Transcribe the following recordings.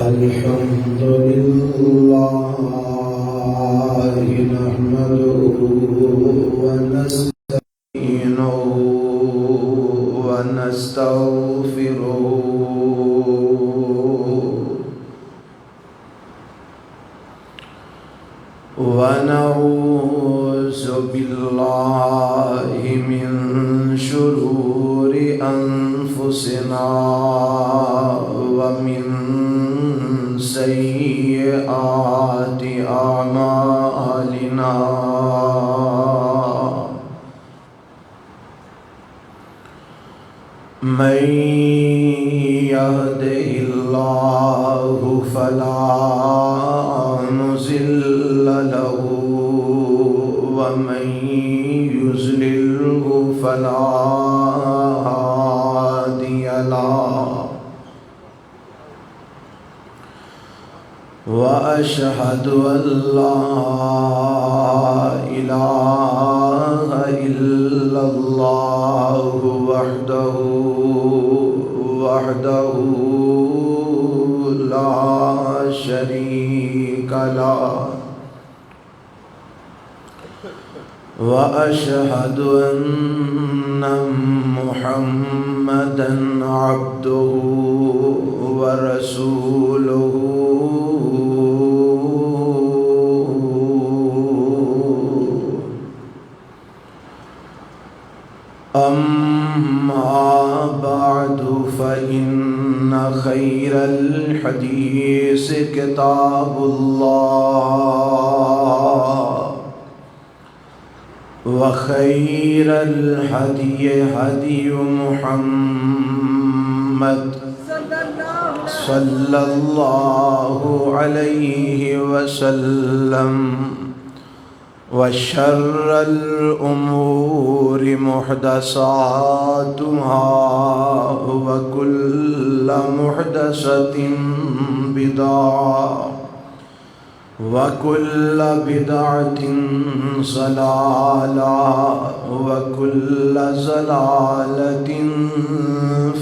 الحمد لله نحمده ونستعينه ونستغفره ونعوذ بالله من شرور أنفسنا ومن سيئات أعمالنا من يهده الله فلا مضل له ومن يضلله فلا هادي له وأشهد أن لا إله إلا الله وحده لا شريك له وأشهد أن محمدًا عبده ورسوله أما بعد فإن خير الحديث كتاب الله وخير الهدي هدي محمد صلى الله عليه وسلم وشر الأمور محدثاتها وكل محدثة بدعة وكل بدعة ضلالة وكل ضلالة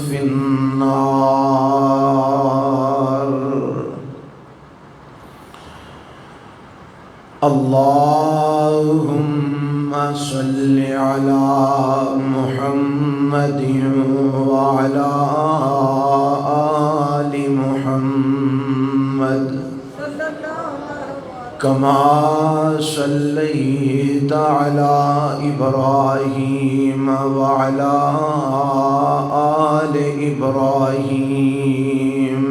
في النار. اللهم صل على محمد وعلى آل محمد كما صليت على إبراهيم وعلى آل إبراهيم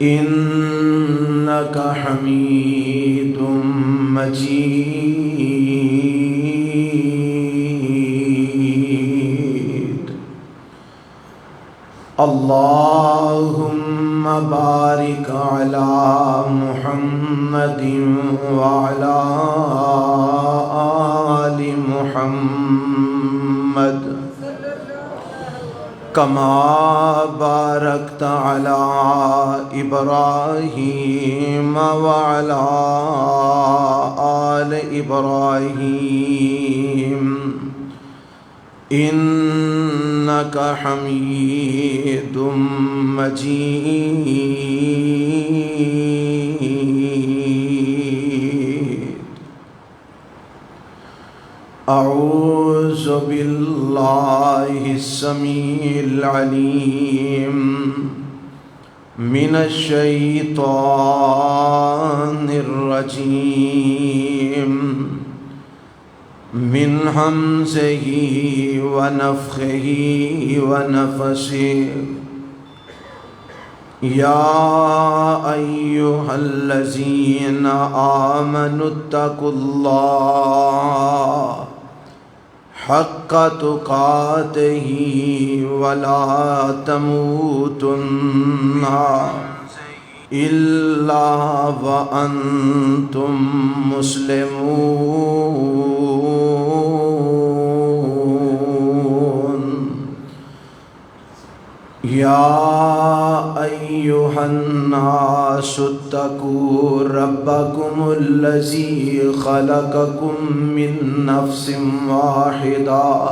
إنك حميد مجيد. اللهم بارك على محمد وعلى آل محمد كما باركت على إبراهيم وعلى آل إبراهيم إنك حميد مجيد. أعوذ بالله السميع العليم من الشيطان الرجيم من همزه ونفخه ونفسه. يا أيها الذين آمنوا اتقوا الله حق تقاته ولا تموتن إلا وأنتم مسلمون. يا أيها الناس اتقوا ربكم الذي خلقكم من نفس واحدة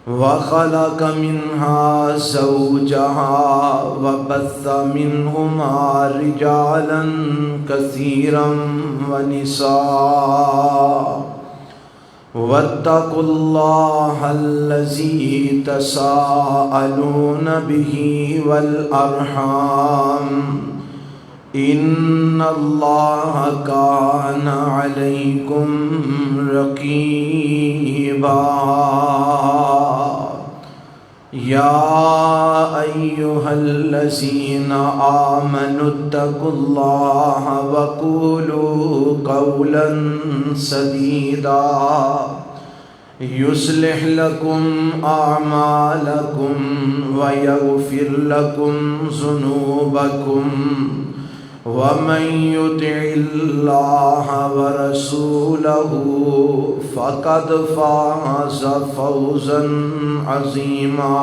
وخلق منها زوجها وبث منهما رجالا كثيرا ونساء واتقوا الله الذي تساءلون به والأرحام إن الله كان عليكم رقيبا يا أيها الذين آمنوا اتقوا الله وقولوا قولا سديدا يصلح لكم أعمالكم ويغفر لكم ذنوبكم ومن يطع الله ورسوله فقد فاز فوزا عظيما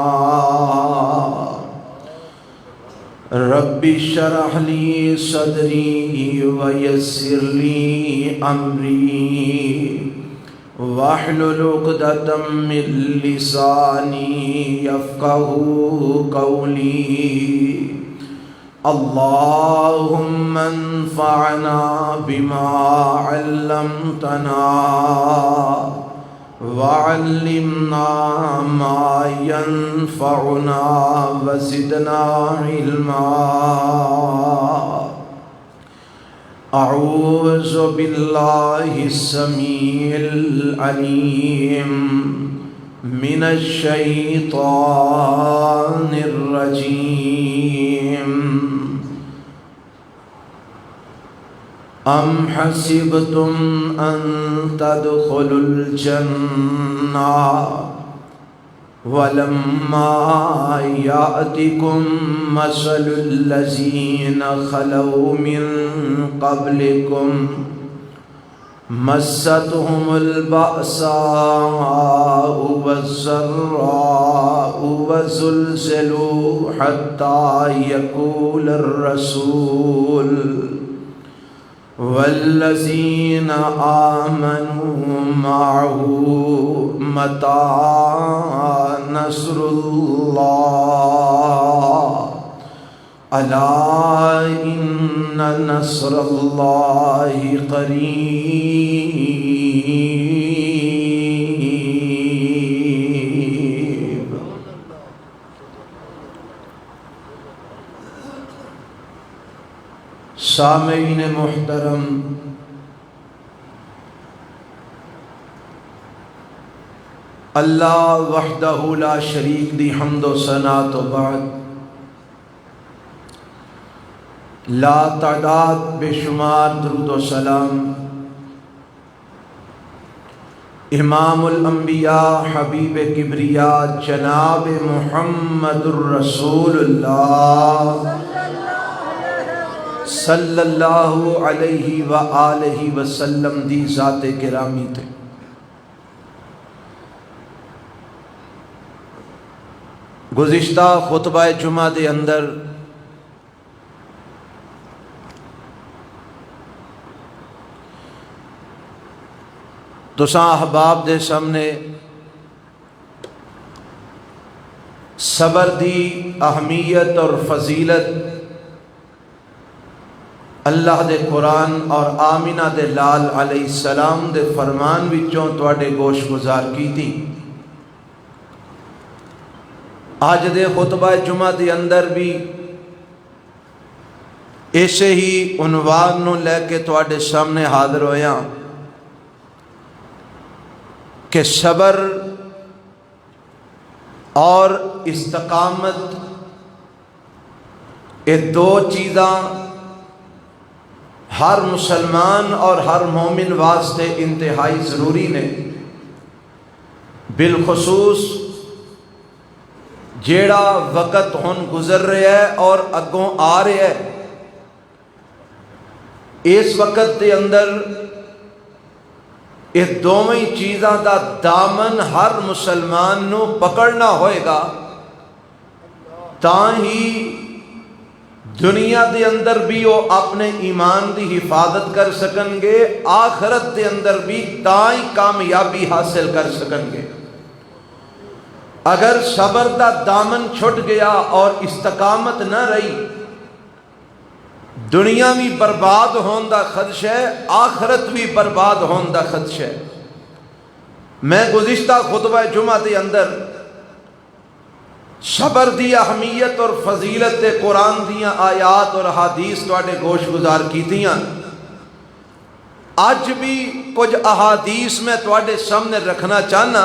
رب اشرح لي صدري ويسر لي أمري واحلل عقدة من لساني يفقهوا قولي اللهم انفعنا بما علمتنا وعلمنا ما ينفعنا وزدنا علما أعوذ بالله السميع العليم من الشيطان الرجيم أم حسبتم أن تدخلوا الجنة ولما يأتكم مثل الذين خلوا من قبلكم مستهم البأساء والضراء وزلزلوا حتى يقول الرسول والذين آمنوا معه متى نصر الله ألا إن نصر الله قريب. سامعین محترم، اللہ وحدہ لا شریک دی حمد و ثنا تو بعد لا تعداد بے شمار درود و سلام امام الانبیاء حبیب کبریاء جناب محمد الرسول اللہ صلی اللہ علیہ وآلہ وسلم دی ذات گرامی تے گزشتہ خطبہ جمعہ دے اندر تساں احباب دے سامنے صبر دی اہمیت اور فضیلت اللہ دے قرآن اور آمینہ دے لال علیہ السلام دے فرمان وچوں تواڈے گوش گزار کی تھی۔ آج دے خطبہ جمعہ دے اندر بھی ایسے ہی عنوان نو لے کے تواڈے سامنے حاضر ہویا کہ صبر اور استقامت یہ دو چیزاں ہر مسلمان اور ہر مومن واسطے انتہائی ضروری نے، بالخصوص جیڑا وقت ہن گزر رہا ہے اور اگوں آ رہا ہے، اس وقت دے اندر یہ دونوں چیزاں دا دامن ہر مسلمان نو پکڑنا ہوئے گا، تاں ہی دنیا دے اندر بھی وہ اپنے ایمان دی حفاظت کر سکن گے، آخرت دے اندر بھی تاں ہی کامیابی حاصل کر سکن گے۔ اگر صبر دا دامن چھٹ گیا اور استقامت نہ رہی، دنیا بھی برباد ہون دا خدشہ ہے، آخرت بھی برباد ہون دا خدشہ ہے۔ میں گزشتہ خطبہ جمعہ دے اندر صبر دی اہمیت اور فضیلت قرآن دیاں آیات اور حدیث تواڈے گوش گزار کیتیاں۔ آج بھی کچھ احادیث میں تواڈے سامنے رکھنا چاہنا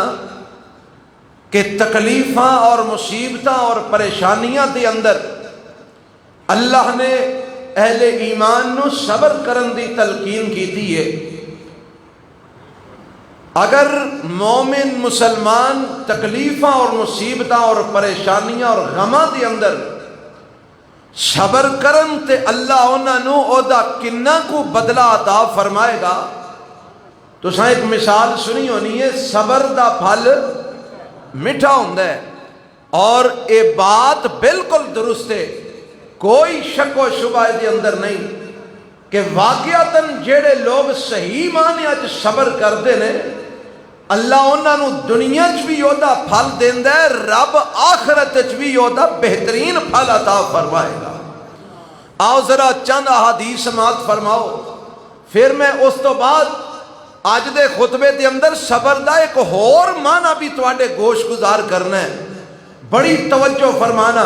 کہ تکلیفاں اور مصیبتاں اور پریشانیاں دے اندر اللہ نے اہل ایمان نو صبر کرن دی تلقین کیتی ہے۔ اگر مومن مسلمان تکلیفاں اور مصیبتاں اور پریشانیاں اور غماں دے اندر صبر کرن تے اللہ انہاں نو او دا کنہ کو بدلہ عطا فرمائے گا۔ تو ساں ایک مثال سنی ہونی ہے، صبر دا پھل میٹھا ہوندا ہے، اور اے بات بالکل درست ہے، کوئی شک و شبہ دے اندر نہیں کہ واقعتاً جڑے لوگ صحیح معنی اچ صبر کردے نے، اللہ انہاں نو دنیا چ بھی اودا پھل دیندا ہے، رب آخرت چ بھی اودا بہترین پھل عطا فرمائے گا۔ آؤ ذرا چند احادیث سماعت فرماؤ، پھر میں اس تو بعد آج دے خطبے دے اندر صبر دا ایک اور معنی بھی تواڈے گوش گزار کرنا ہے۔ بڑی توجہ فرمانا،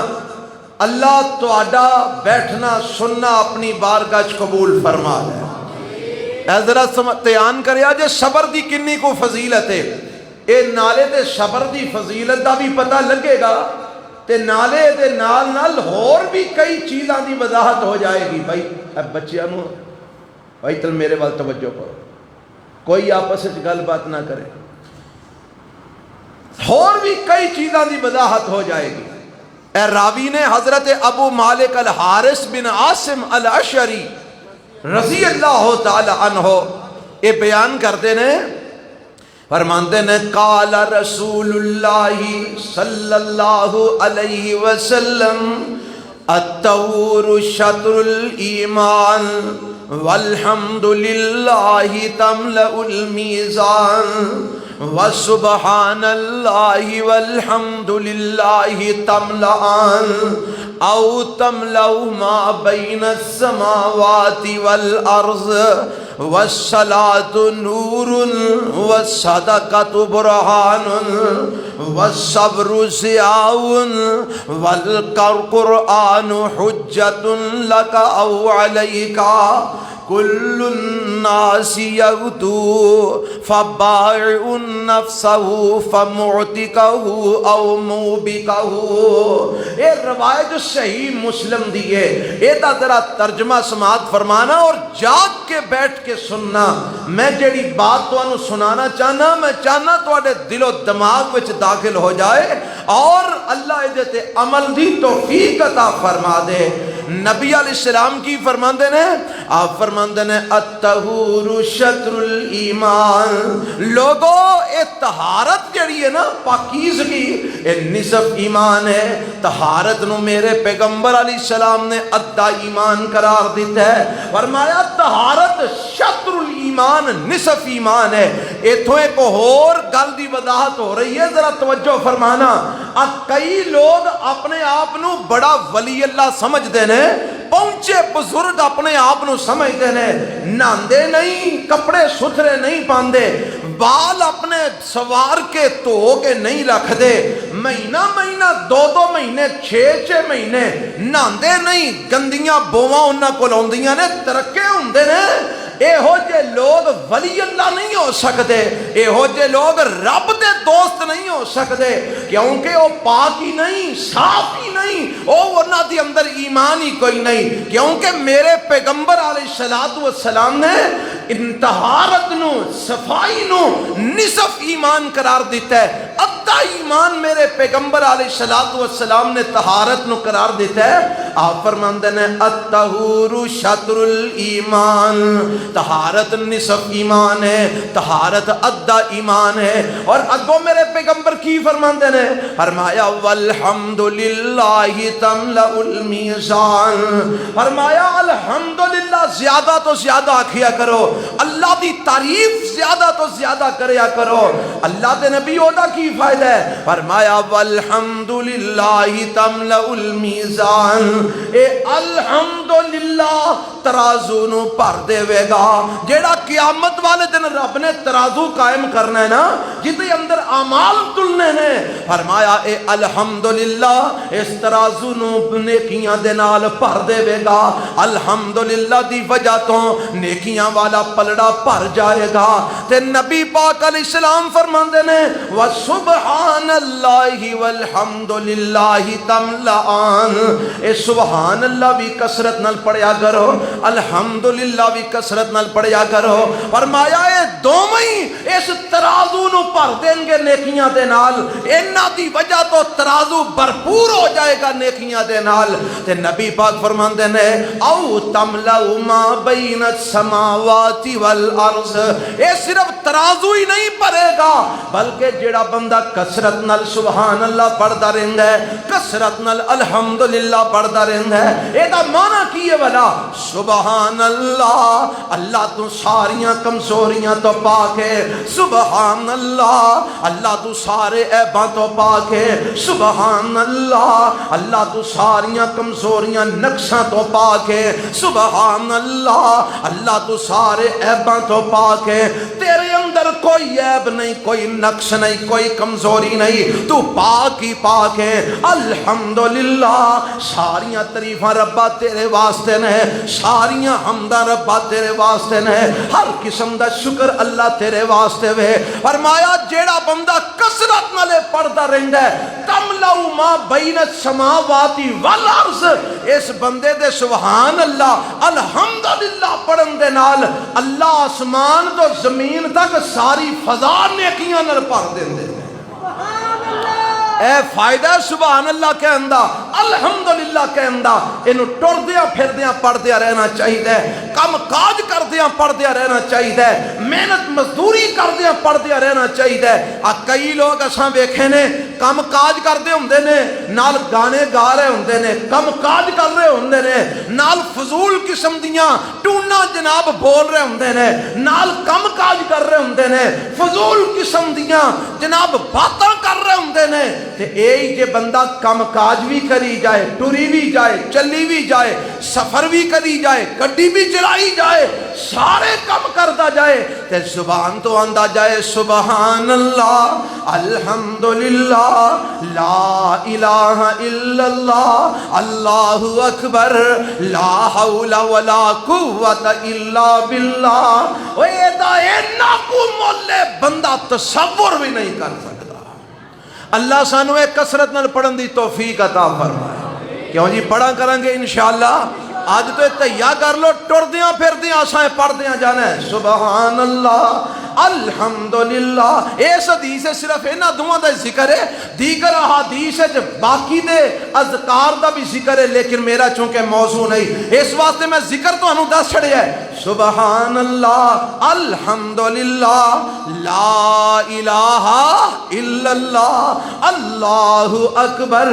اللہ تواڈا بیٹھنا سننا اپنی بارگاہ چ قبول فرما لے۔ اے ذرا دھیان کریا جے صبر دی کنی کو فضیلت ہے، اے نالے تے صبر دی فضیلت دا بھی پتہ لگے گا، تے نالے دے نال نال اور بھی کئی چیزاں دی وضاحت ہو جائے گی۔ بھائی اب بچیاں نو بھائی تل میرے وال توجہ کرو، کوئی آپس وچ گل بات نہ کرے، اور بھی کئی چیزاں دی وضاحت ہو جائے گی۔ اے راوی نے حضرت ابو مالک الحارث بن عاصم الاشعری رضی اللہ تعالی عنہ یہ بیان کرتے ہیں، فرماندے نے قال رسول اللہ صلی اللہ علیہ وسلم الطور شطر الایمان والحمد للہ تملأ المیزان وسبحان اللہ والحمد للہ تملأان او تملأ ما بین السماوات والارض والصلاة نور والصدقة برهان والصبر ضیاء والقرآن حجة لك او عليك کل الناس یغدو فبائع نفسه فمعتقہ او موبقہ۔ یہ روایت صحیح مسلم دی ہے، یہ دا ذرا ترجمہ سماعت فرمانا اور جاگ کے بیٹھ کے سننا۔ میں جڑی بات تو انہوں سنانا چاہنا، میں چاہنا تو اڈے دل و دماغ وچ داخل ہو جائے اور اللہ ادھے عمل دی توفیق عطا فرما دے۔ نبی علیہ السلام کی فرماندے نے، آپ فرماندے نے الطہور شطر الایمان، لوگو اے طہارت جڑی ہے نا پاکیزگی، اے نصف ایمان ہے۔ طہارت نو میرے پیغمبر علیہ السلام نے ادھا ایمان قرار دیتا ہے، فرمایا طہارت شطر الایمان نصف ایمان ہے۔ ایتھوں ایک اور گل دی وضاحت ہو رہی ہے، ذرا توجہ فرمانا۔ کئی لوگ اپنے آپ نو بڑا ولی اللہ سمجھ دینے، پہنچے بزرگ اپنے آپ نو سمجھ دینے، ناندے نہیں، کپڑے ستھرے نہیں پاندے، بال اپنے سوار کے تو کے نہیں رکھ دے، مہینہ مہینہ دو دو مہینے چھ مہینے ناندے نہیں، گندیاں بواں انہاں کو لوندیاں نے، ترکے ہوندے نے۔ اے ہو جے لوگ ولی اللہ نہیں ہو سکتے، اے ہو جے لوگ رب دے دوست نہیں ہو سکتے، کیونکہ وہ پاک ہی نہیں، صاف ہی نہیں، وہ انہاں دی اندر ایمان ہی کوئی نہیں، کیونکہ میرے پیغمبر علیہ السلام نے طہارت نو صفائی نو نصف ایمان قرار دیتا ہے، ادھا ایمان میرے پیغمبر علیہ السلام نے طہارت نو قرار دیتا ہے۔ آپ فرماندے نے الطہور شطر الایمان، طہارت نصف ایمان ہے، طہارت ادھا ایمان ہے۔ اور اگو میرے پیغمبر کی فرماندے نے، فرمایا والحمدللہ تملأ المیزان، فرمایا الحمدللہ زیادہ تو زیادہ آکھیا کرو، اللہ دی تعریف زیادہ تو زیادہ کریا کرو۔ اللہ دے نبی اودا کی فائدہ شاہد ہے، فرمایا والحمدللہ تملأ المیزان، اے الحمدللہ ترازو نو بھر دے گا۔ جیڑا قیامت والے دن رب نے ترازو قائم کرنا ہے نا، جدے اندر اعمال تلنے نے، فرمایا اے الحمدللہ اس ترازو نو نیکیاں دے نال بھر دے گا۔ الحمدللہ دی وجہ تو نیکیاں والا پلڑا بھر جائے گا۔ تے نبی پاک علیہ السلام فرماندے نے وسبحان اللہ والحمدللہ تملأان، اے سبحان اللہ بھی کثرت نال پڑھیا کرو، الحمدللہ بھی کثرت نال پڑھیا کرو۔ فرمایا اے دوویں اس ترازو نو بھر دیں گے نیکیاں دے نال، انہاں دی وجہ تو ترازو بھرپور ہو جائے گا نیکیاں دے نال۔ تے نبی پاک فرماندے نے او تملأ ما بین السماوات والارض، اے صرف ترازو ہی نہیں بھرے گا بلکہ جڑا بندہ کثرت نال سبحان اللہ پڑھدا رہندا ہے، کثرت نال الحمدللہ پڑھدا رہندا ہے، اے دا معنی کی ہے والا سبحان اللہ، اللہ تو ساریاں کمزوریاں تو پاک ہے، سبحان اللہ اللہ تو سارے عیباں تو پاک ہے، سبحان اللہ اللہ تو ساریاں کمزوریاں نقصاں تو پاک ہے، سبحان اللہ اللہ تو سارے عیباں تو پاک ہے، تیرے اندر کوئی عیب نہیں، کوئی نقص نہیں، کوئی کمزوری نہیں، تو پاک ہی پاک ہے۔ الحمدللہ ساریاں تعریفاں ربا تیرے واسطے نے، ساریاں حمداں ربا تیرے واسطے نے، ہر قسم دا شکر اللہ تیرے واسطے وے۔ فرمایا جیڑا بندہ کثرت نالے پڑھدا رہندا ہے تملأ ما بین السماوات والارض، اس بندے دے سبحان اللہ الحمدللہ پڑھن دے نال اللہ آسمان تو زمین تک ساری فضا نیکیاں نال بھر دیندے نے۔ اے فائدہ سبحان اللہ کے اندہ، الحمدللہ کے اندہ، انہوں ٹر دیا پھر دیا پڑھ دیا رہنا چاہیے، کم کاج کر دیا پڑھ دیا رہنا چاہیے، محنت مزدوری کر دیا پڑھ دیا رہنا چاہیے۔ کئی لوگ اساں ویکھے نے کم کاج کر دے ہوندے نے نال گانے گا رہے ہوندے نے، کم کاج کر رہے ہوندے نے نال فضول قسم دیاں ٹونا جناب بول رہے ہوندے نے، نال کم کاج کر رہے ہوندے نے، فضول قسم دیاں جناب باتاں کر رہے ہوندے نے۔ تے اے جے بندہ کم کاج بھی کری جائے، ٹری بھی جائے، چلی بھی جائے، سفر بھی کری جائے، گڈی بھی چلائی جائے، سارے کم کردا جائے تے زبان تو آندا جائے سبحان اللہ الحمدللہ لا الہ الا اللہ اللہ اکبر لا حول ولا قوت الا باللہ، اے دا اینا کو مولے بندہ تصور بھی نہیں کر سکتا۔ اللہ سانو ایک کثرت نال پڑھن دی توفیق عطا فرمائے۔ کیوں جی پڑھا کریں گے انشاءاللہ، آج تو تیار کر لو، ٹر دیاں پھر دیاں آسائیں پڑھ دیاں جانا ہے سبحان اللہ الحمدللہ۔ اس حدیث سے صرف اینا دعا دا ذکر ہے، دیگر حدیث ہے جو باقی دے اذکار دا بھی ذکر ہے، لیکن میرا چونکہ موضوع نہیں اس واسطے میں ذکر تو انہوں دس چھڑے ہے سبحان اللہ الحمدللہ لا الہ الا اللہ اللہ اکبر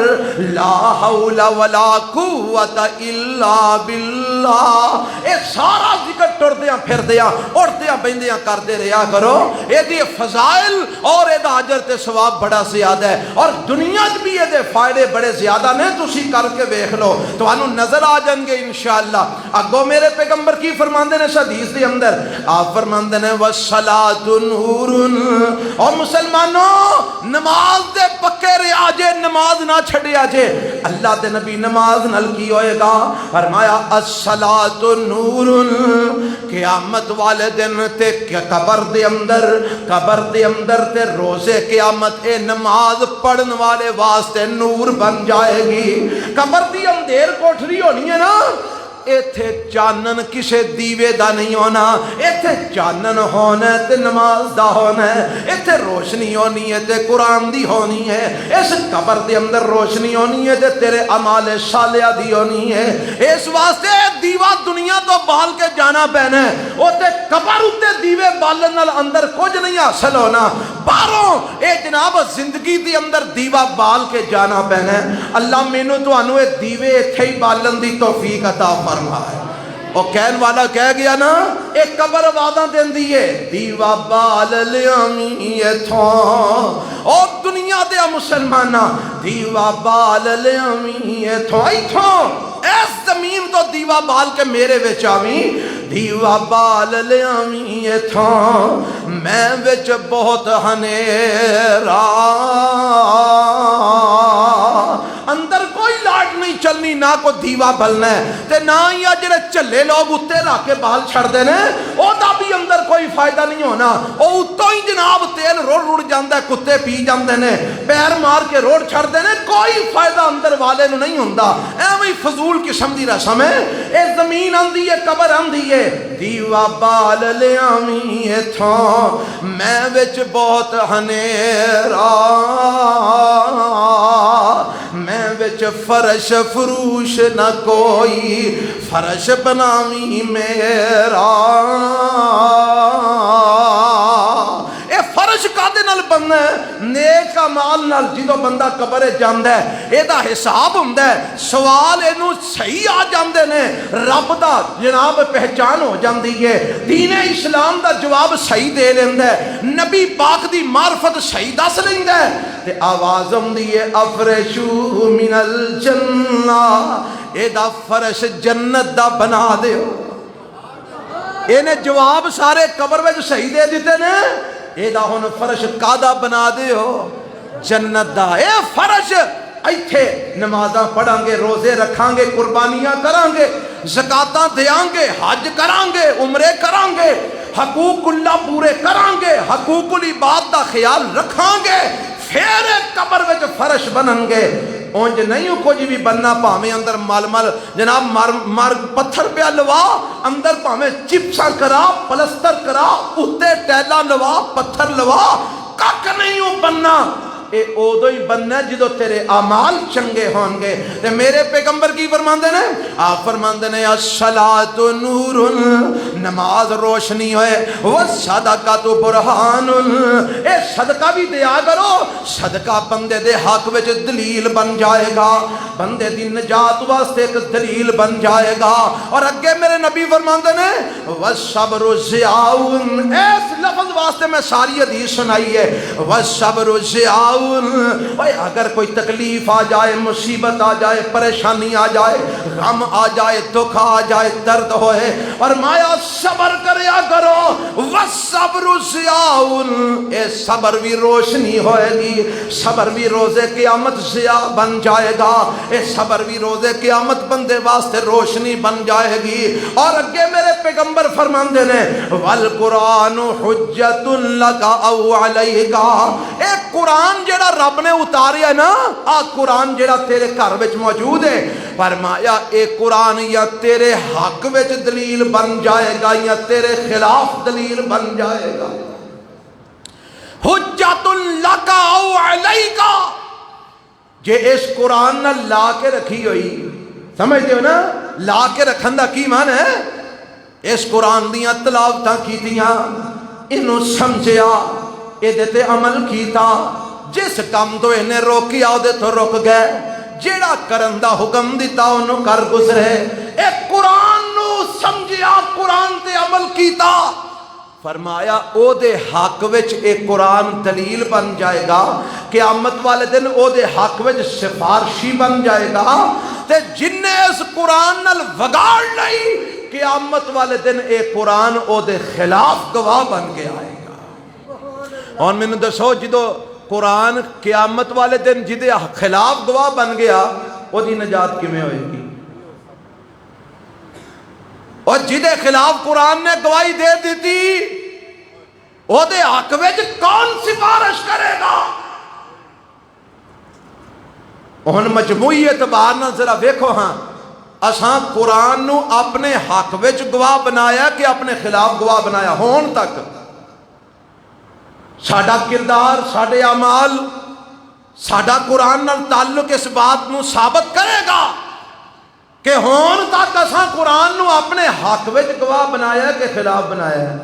لا حول ولا قوت الا باللہ۔ اے سارا ذکر ٹردیاں پھردیاں اڑدیاں بہندیاں کردے رہیا کرو، اے دی فضائل اور اے دا اجر تے ثواب بڑا زیادہ ہے، اور دنیا بھی اے دے فائدے بڑے زیادہ نے، تسی کر کے دیکھ لو تو انہوں نظر آ جائیں گے انشاءاللہ۔ اگو میرے پیغمبر کی فرماندے نے حدیث دے اندر، آپ فرماندے نے وَالصَّلَاةُ نُورٌ، اور مسلمانوں نماز دے پکے ریاجے، نماز نہ چھڑیا جے۔ اللہ دے نبی نماز نل کی ہوئے گا، فرمایا الصلاۃ نور، قیامت والے دن تے قبر دے اندر تے روزے قیامت اے نماز پڑھن والے واسطے نور بن جائے گی۔ قبر دی اندھیر کوٹھری ہونی ہے نا، ایتھے چانن کسے دیوے دا نہیں ہونا، ایتھے چانن ہونا ہے تے نماز دا ہونا ہے، ایتھے روشنی ہونی ہے تے قرآن دی ہونی ہے، اس قبر دے اندر روشنی ہونی ہے تے تیرے اعمال صالحہ دی ہونی ہے۔ اس واسطے دیوا دنیا تو بال کے جانا پینا ہے، او تے قبر اتے دیوے بالن نال اندر کچھ نہیں حاصل ہونا، باہروں اے جناب زندگی دی اندر دیوا بال کے جانا پینا ہے۔ اللہ مینوں تانوں اے دیوے ایتھے ہی بالن دی توفیق عطا فرمائے۔ اور کہن والا کہہ گیا نا ایک قبر وعدہ دین دیئے دیوا بال لیامی ایتھوں اور دنیا دیا مسلمانہ دیوا بال لیامی ایتھوں ایس زمین تو دیوا بال کے میرے وچ آویں دیوا بال لیامی ایتھوں میں وچ بہت ہنیرا اندر کوئی لائٹ نہیں چلنی نہ کو دیوا بلنا ہے تے نہ ہی جڑے چلے لوگ اتے رکھ کے بال چھڑ دینے او دا بھی اندر کوئی فائدہ نہیں ہونا او اتوں ہی جناب تیل روڑ جاندہ ہے کتے پی جاندے نے پیر مار کے روڑ چھڑ دینے کوئی فائدہ اندر والے نو نہیں ہوندہ ایویں فضول قسم دی رسم ہے اے زمین آندھی ہے قبر آندھی ہے دیوا بال لیامی ایتھوں میں وچ بہت ہنیرا میں وچ فرش فروش نہ کوئی فرش بناوی میرا اے فرش کادے نال بننا ہے نیک اعمال نال جدوں بندہ قبر جاندا ہے اے دا حساب ہوندا ہے سوال اینو صحیح آ جاندے نے رب دا جناب پہچان ہو جاندی ہے دین اسلام دا جواب صحیح دے لیندا ہے نبی پاک دی معرفت صحیح دس لیندا ہے تے آواز آندی ہے افرشو من الجنہ اے دا فرش جنت دا بنا دیو اینے جواب سارے قبر وچ صحیح دے دیتے نے اے دا ہن فرش کادا بنا دیو جنت دا اے فرش ایتھے نمازاں پڑھاں گے روزے رکھاں گے قربانیاں کراں گے زکاتاں دیاں گے حج کراں گے عمرے کراں گے حقوق اللہ پورے کراں گے حقوق العباد دا خیال رکھاں گے پھر قبر وچ فرش بنن گے اونج نہیں کچھ بھی بننا پاویں اندر مال جناب مار پتھر پہ لوا اندر پاویں چپساں کرا پلستر کرا اتے ٹیلا لوا پتھر لوا کک نہیں بننا اے اودو ہی بننا ہے جدو تیرے اعمال چنگے ہوں گے تے میرے پیغمبر کی فرماندے نے آپ فرماندے نے الصلاۃ نور نماز روشنی ہوئے والصدقۃ برہان اے صدقہ بھی دیا کرو صدقہ بندے دے حق وچ دلیل بن جائے گا بندے دی نجات واسطے ایک دلیل بن جائے گا اور اگے میرے نبی فرماندے نے والصبر ضیاء اس لفظ واسطے میں ساری حدیث سنائی ہے والصبر ضیاء اگر کوئی تکلیف آ جائے مصیبت آ جائے پریشانی آ جائے غم آ جائے دکھ آ جائے درد ہوئے اور مایا صبر کریا کرو والصبر ضیاء اے صبر بھی روشنی ہوئے گی صبر بھی روزے قیامت ضیاء بن جائے گا اے صبر بھی روزے قیامت بندے واسطے روشنی بن جائے گی اور اگے میرے پیغمبر فرماندے نے والقرآن حجت لک او علیک اے قرآن جڑا رب نے اتاریا نا آ قرآن جڑا تیرے گھر وچ موجود ہے فرمایا اے قرآن یا تیرے حق وچ دلیل بن جائے گا یا تیرے خلاف دلیل بن جائے گا حجت لک او علیک جے اس قرآن نہ لا کے رکھی ہوئی سمجھتے ہو نا لا کے رکھن دا کی مان ہے اس قرآن دیاں تلاوتاں کیتیاں انہوں سمجھیا اے دیتے عمل کیتا جس کام تو انہیں روکیا دے تو رک گئے جیڑا کرن دا حکم دیتا انہوں کر گزرے اے قرآن نو سمجھیا قرآن تے عمل کیتا فرمایا او دے حق وچ ایک قرآن دلیل بن جائے گا قیامت والے دن او دے حق وچ سفارشی بن جائے گا تے جن نے اس قرآن نال وگاڑ لئی قیامت والے دن ایک قرآن او دے خلاف گواہ بن کے آئے گا اور میں نے دسو جدو قرآن قیامت والے دن جدے خلاف گواہ بن گیا وہ دی نجات کیویں ہوئے گی اور جدے خلاف قرآن نے گواہی دے دیتی وہ دے حق وچ کون سفارش کرے گا ہن مجموعی اعتبار نہ ذرا ویکھو ہاں اساں قرآن نو اپنے حق وچ گواہ بنایا کہ اپنے خلاف گواہ بنایا ہون تک ساڈا کردار ساڈے اعمال ساڈا قرآن نال تعلق اس بات نو ثابت کرے گا کہ ہون تک اساں قرآن نو اپنے حق وچ گواہ بنایا کہ خلاف بنایا ہے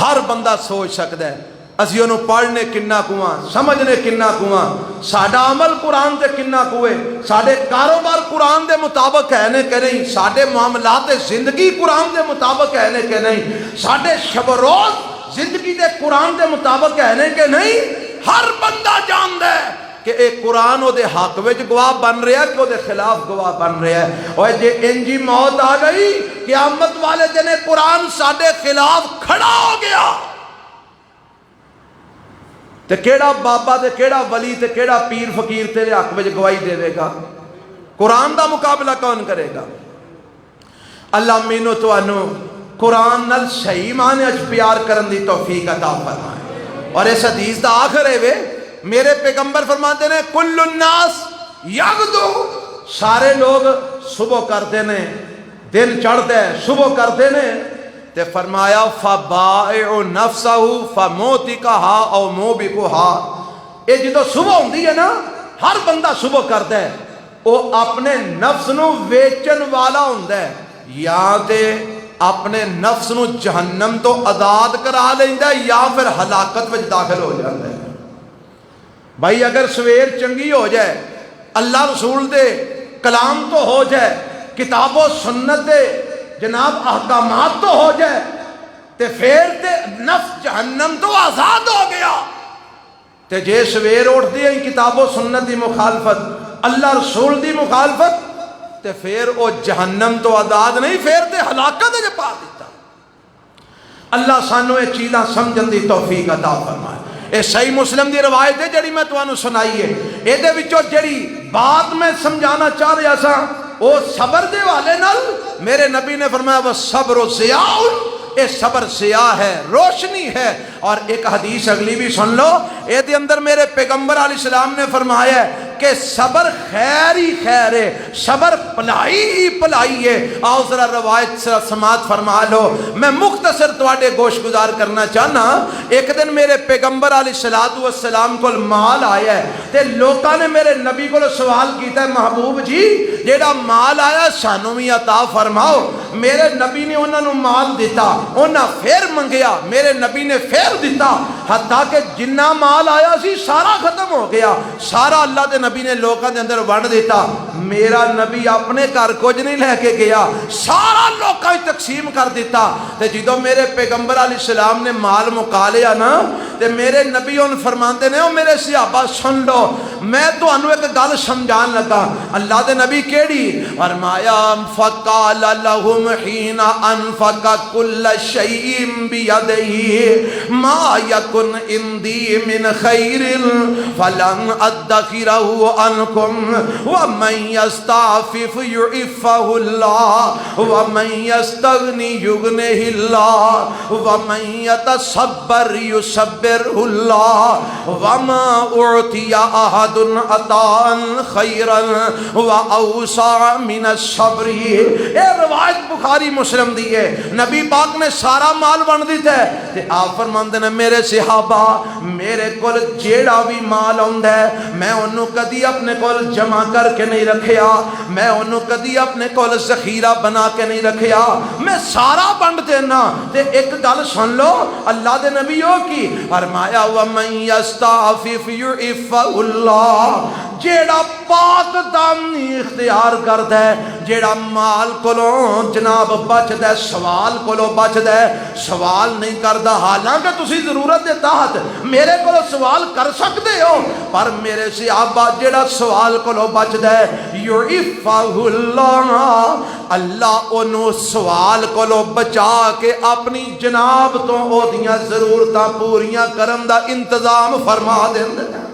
ہر بندہ سوچ سکتا ہے اسی انہوں پڑھنے کننا کواں، سمجھنے کننا کواں، ساڈا عمل قرآن تے کننا کوئے، ساڈے کاروبار قرآن دے مطابق ہے نے کہ نہیں، ساڈے معاملات زندگی قرآن دے مطابق ہے نے کہ نہیں، ساڈے شب و روز زندگی دے قرآن دے مطابق ہے نے کہ نہیں۔ ہر بندہ جان دے کہ ایک قرآن او دے حق وچ گواہ بن رہا ہے کہ او دے خلاف گواہ بن رہا ہے۔ اور جے انجی موت آ گئی قیامت والے دن قرآن ساڈے خلاف کھڑا ہو گیا تے کیڑا بابا تے کیڑا ولی تے کیڑا پیر فقیر تیرے حق وچ گواہی دے گا؟ قرآن دا مقابلہ کون کرے گا؟ اللہ مینوں تانوں قرآن نال صحیح معنی اچ پیار کرن دی توفیق عطا فرمائے۔ اور اس حدیث دا آخر ہے وے میرے پیغمبر فرماتے ہیں کل الناس یغدو، سارے لوگ صبح کرتے ہیں، دن چڑھتے ہیں صبح کرتے ہیں، تے فرمایا فبائع نفسہ فموتکہا او موبکہا۔ یہ جدو صبح ہوندی ہے نا، ہر بندہ صبح کرتا ہے، وہ اپنے نفس نو ویچن والا ہوندہ ہے، یا تے اپنے نفس نو جہنم تو آزاد کرا لیندہ ہے یا پھر ہلاکت وچ داخل ہو جاتا ہے۔ بھائی اگر سویر چنگی ہو جائے، اللہ رسول دے کلام تو ہو جائے، کتاب و سنت دے جناب احکامات تو ہو جائے، تے پھر تے نفس جہنم تو آزاد ہو گیا۔ تے جے سویر اٹھ دی کتاب و سنت دی مخالفت، اللہ رسول دی مخالفت، تے پھر او جہنم تو آزاد نہیں، پھر تے ہلاکت جے پا دیتا۔ اللہ سانو یہ چیزاں سمجھن دی توفیق عطا فرمائے۔ اے صحیح مسلم دی روایت ہے جڑی میں تانوں سنائی ہے، اے دے وچوں جڑی بات میں سمجھانا چاہ رہا سا او صبر دے والے نال میرے نبی نے فرمایا والصبر ضیاء، اے صبر ضیاء ہے، روشنی ہے۔ اور ایک حدیث اگلی بھی سن لو، اے دے اندر میرے پیغمبر علیہ السلام نے فرمایا ہے کہ صبر خیر ہی خیر ہے، صبر پلائی ہی پلائی ہے۔ آؤ ذرا روایت سماعت فرما لو، میں مختصر تواڈے گوش گزار کرنا چاہنا۔ ایک دن میرے پیغمبر علیہ السلام کو مال آیا ہے تے لوکاں نے میرے نبی کو سوال کیتا ہے محبوب جی جیڑا مال آیا سانوں بھی عطا فرماؤ۔ میرے نبی نے انہاں نو مال دیتا، انہاں پھر منگیا، میرے نبی نے پھر دیتا، حتیٰ کہ جنہ مال آیا سی سارا ختم ہو گیا، سارا اللہ دے نبی نے لوکاں دے اندر ونڈ دیتا۔ میرا نبی اپنے گھر کچھ نہیں لے کے گیا، سارا لوکاں تقسیم کر دیتا۔ تے جدوں میرے پیغمبر علیہ السلام نے مال مکا لیا نا، تے میرے نبی ان فرماندے نے او میرے صحابہ سن لو، میں تانوں ایک گل سمجھان لگا۔ اللہ دے نبی کیڑی؟ فرمایا فقال لهم حين انفق كل شيء بيده ما يكن عندي من خير فلن ادخره عنكم ومن يستعفف يعفه الله ومن يستغني يغنه الله ومن يتصبر يصبره الله وما اعطي احد عطاء خيرا واوسع من الصبر۔ اے روایت بخاری مسلم دی ہے، نبی پاک نے سارا مال بن دیتا ہے تے آپ فرماندے نے میرے صحابہ میرے کول جیڑا بھی مال ہوندا ہے میں انہوں کدی اپنے کول جمع کر کے نہیں رکھیا، میں انہوں کدی اپنے کول ذخیرہ بنا کے نہیں رکھیا، میں سارا بنڈ دینا۔ تے ایک گل سن لو اللہ دے نبیوں کی، فرمایا وَمَن يَسْتَعْفِفْ يُعِفَّهُ اللَّهُ، جیڑا پاک دامنی اختیار کردا ہے، جیڑا مال کولوں جناب بچدا ہے، سوال کولوں بچدا ہے، سوال نہیں کردا، حالانکہ تسی ضرورت دے تحت میرے کولوں سوال کر سکتے ہو، پر میرے صحابہ جیڑا سوال کولوں بچدا ہے یعفہ اللہ، اللہ انہوں سوال کولوں بچا کے اپنی جناب تو او دیاں ضرورتاں پوریاں کرن دا انتظام فرما دیندے ہیں۔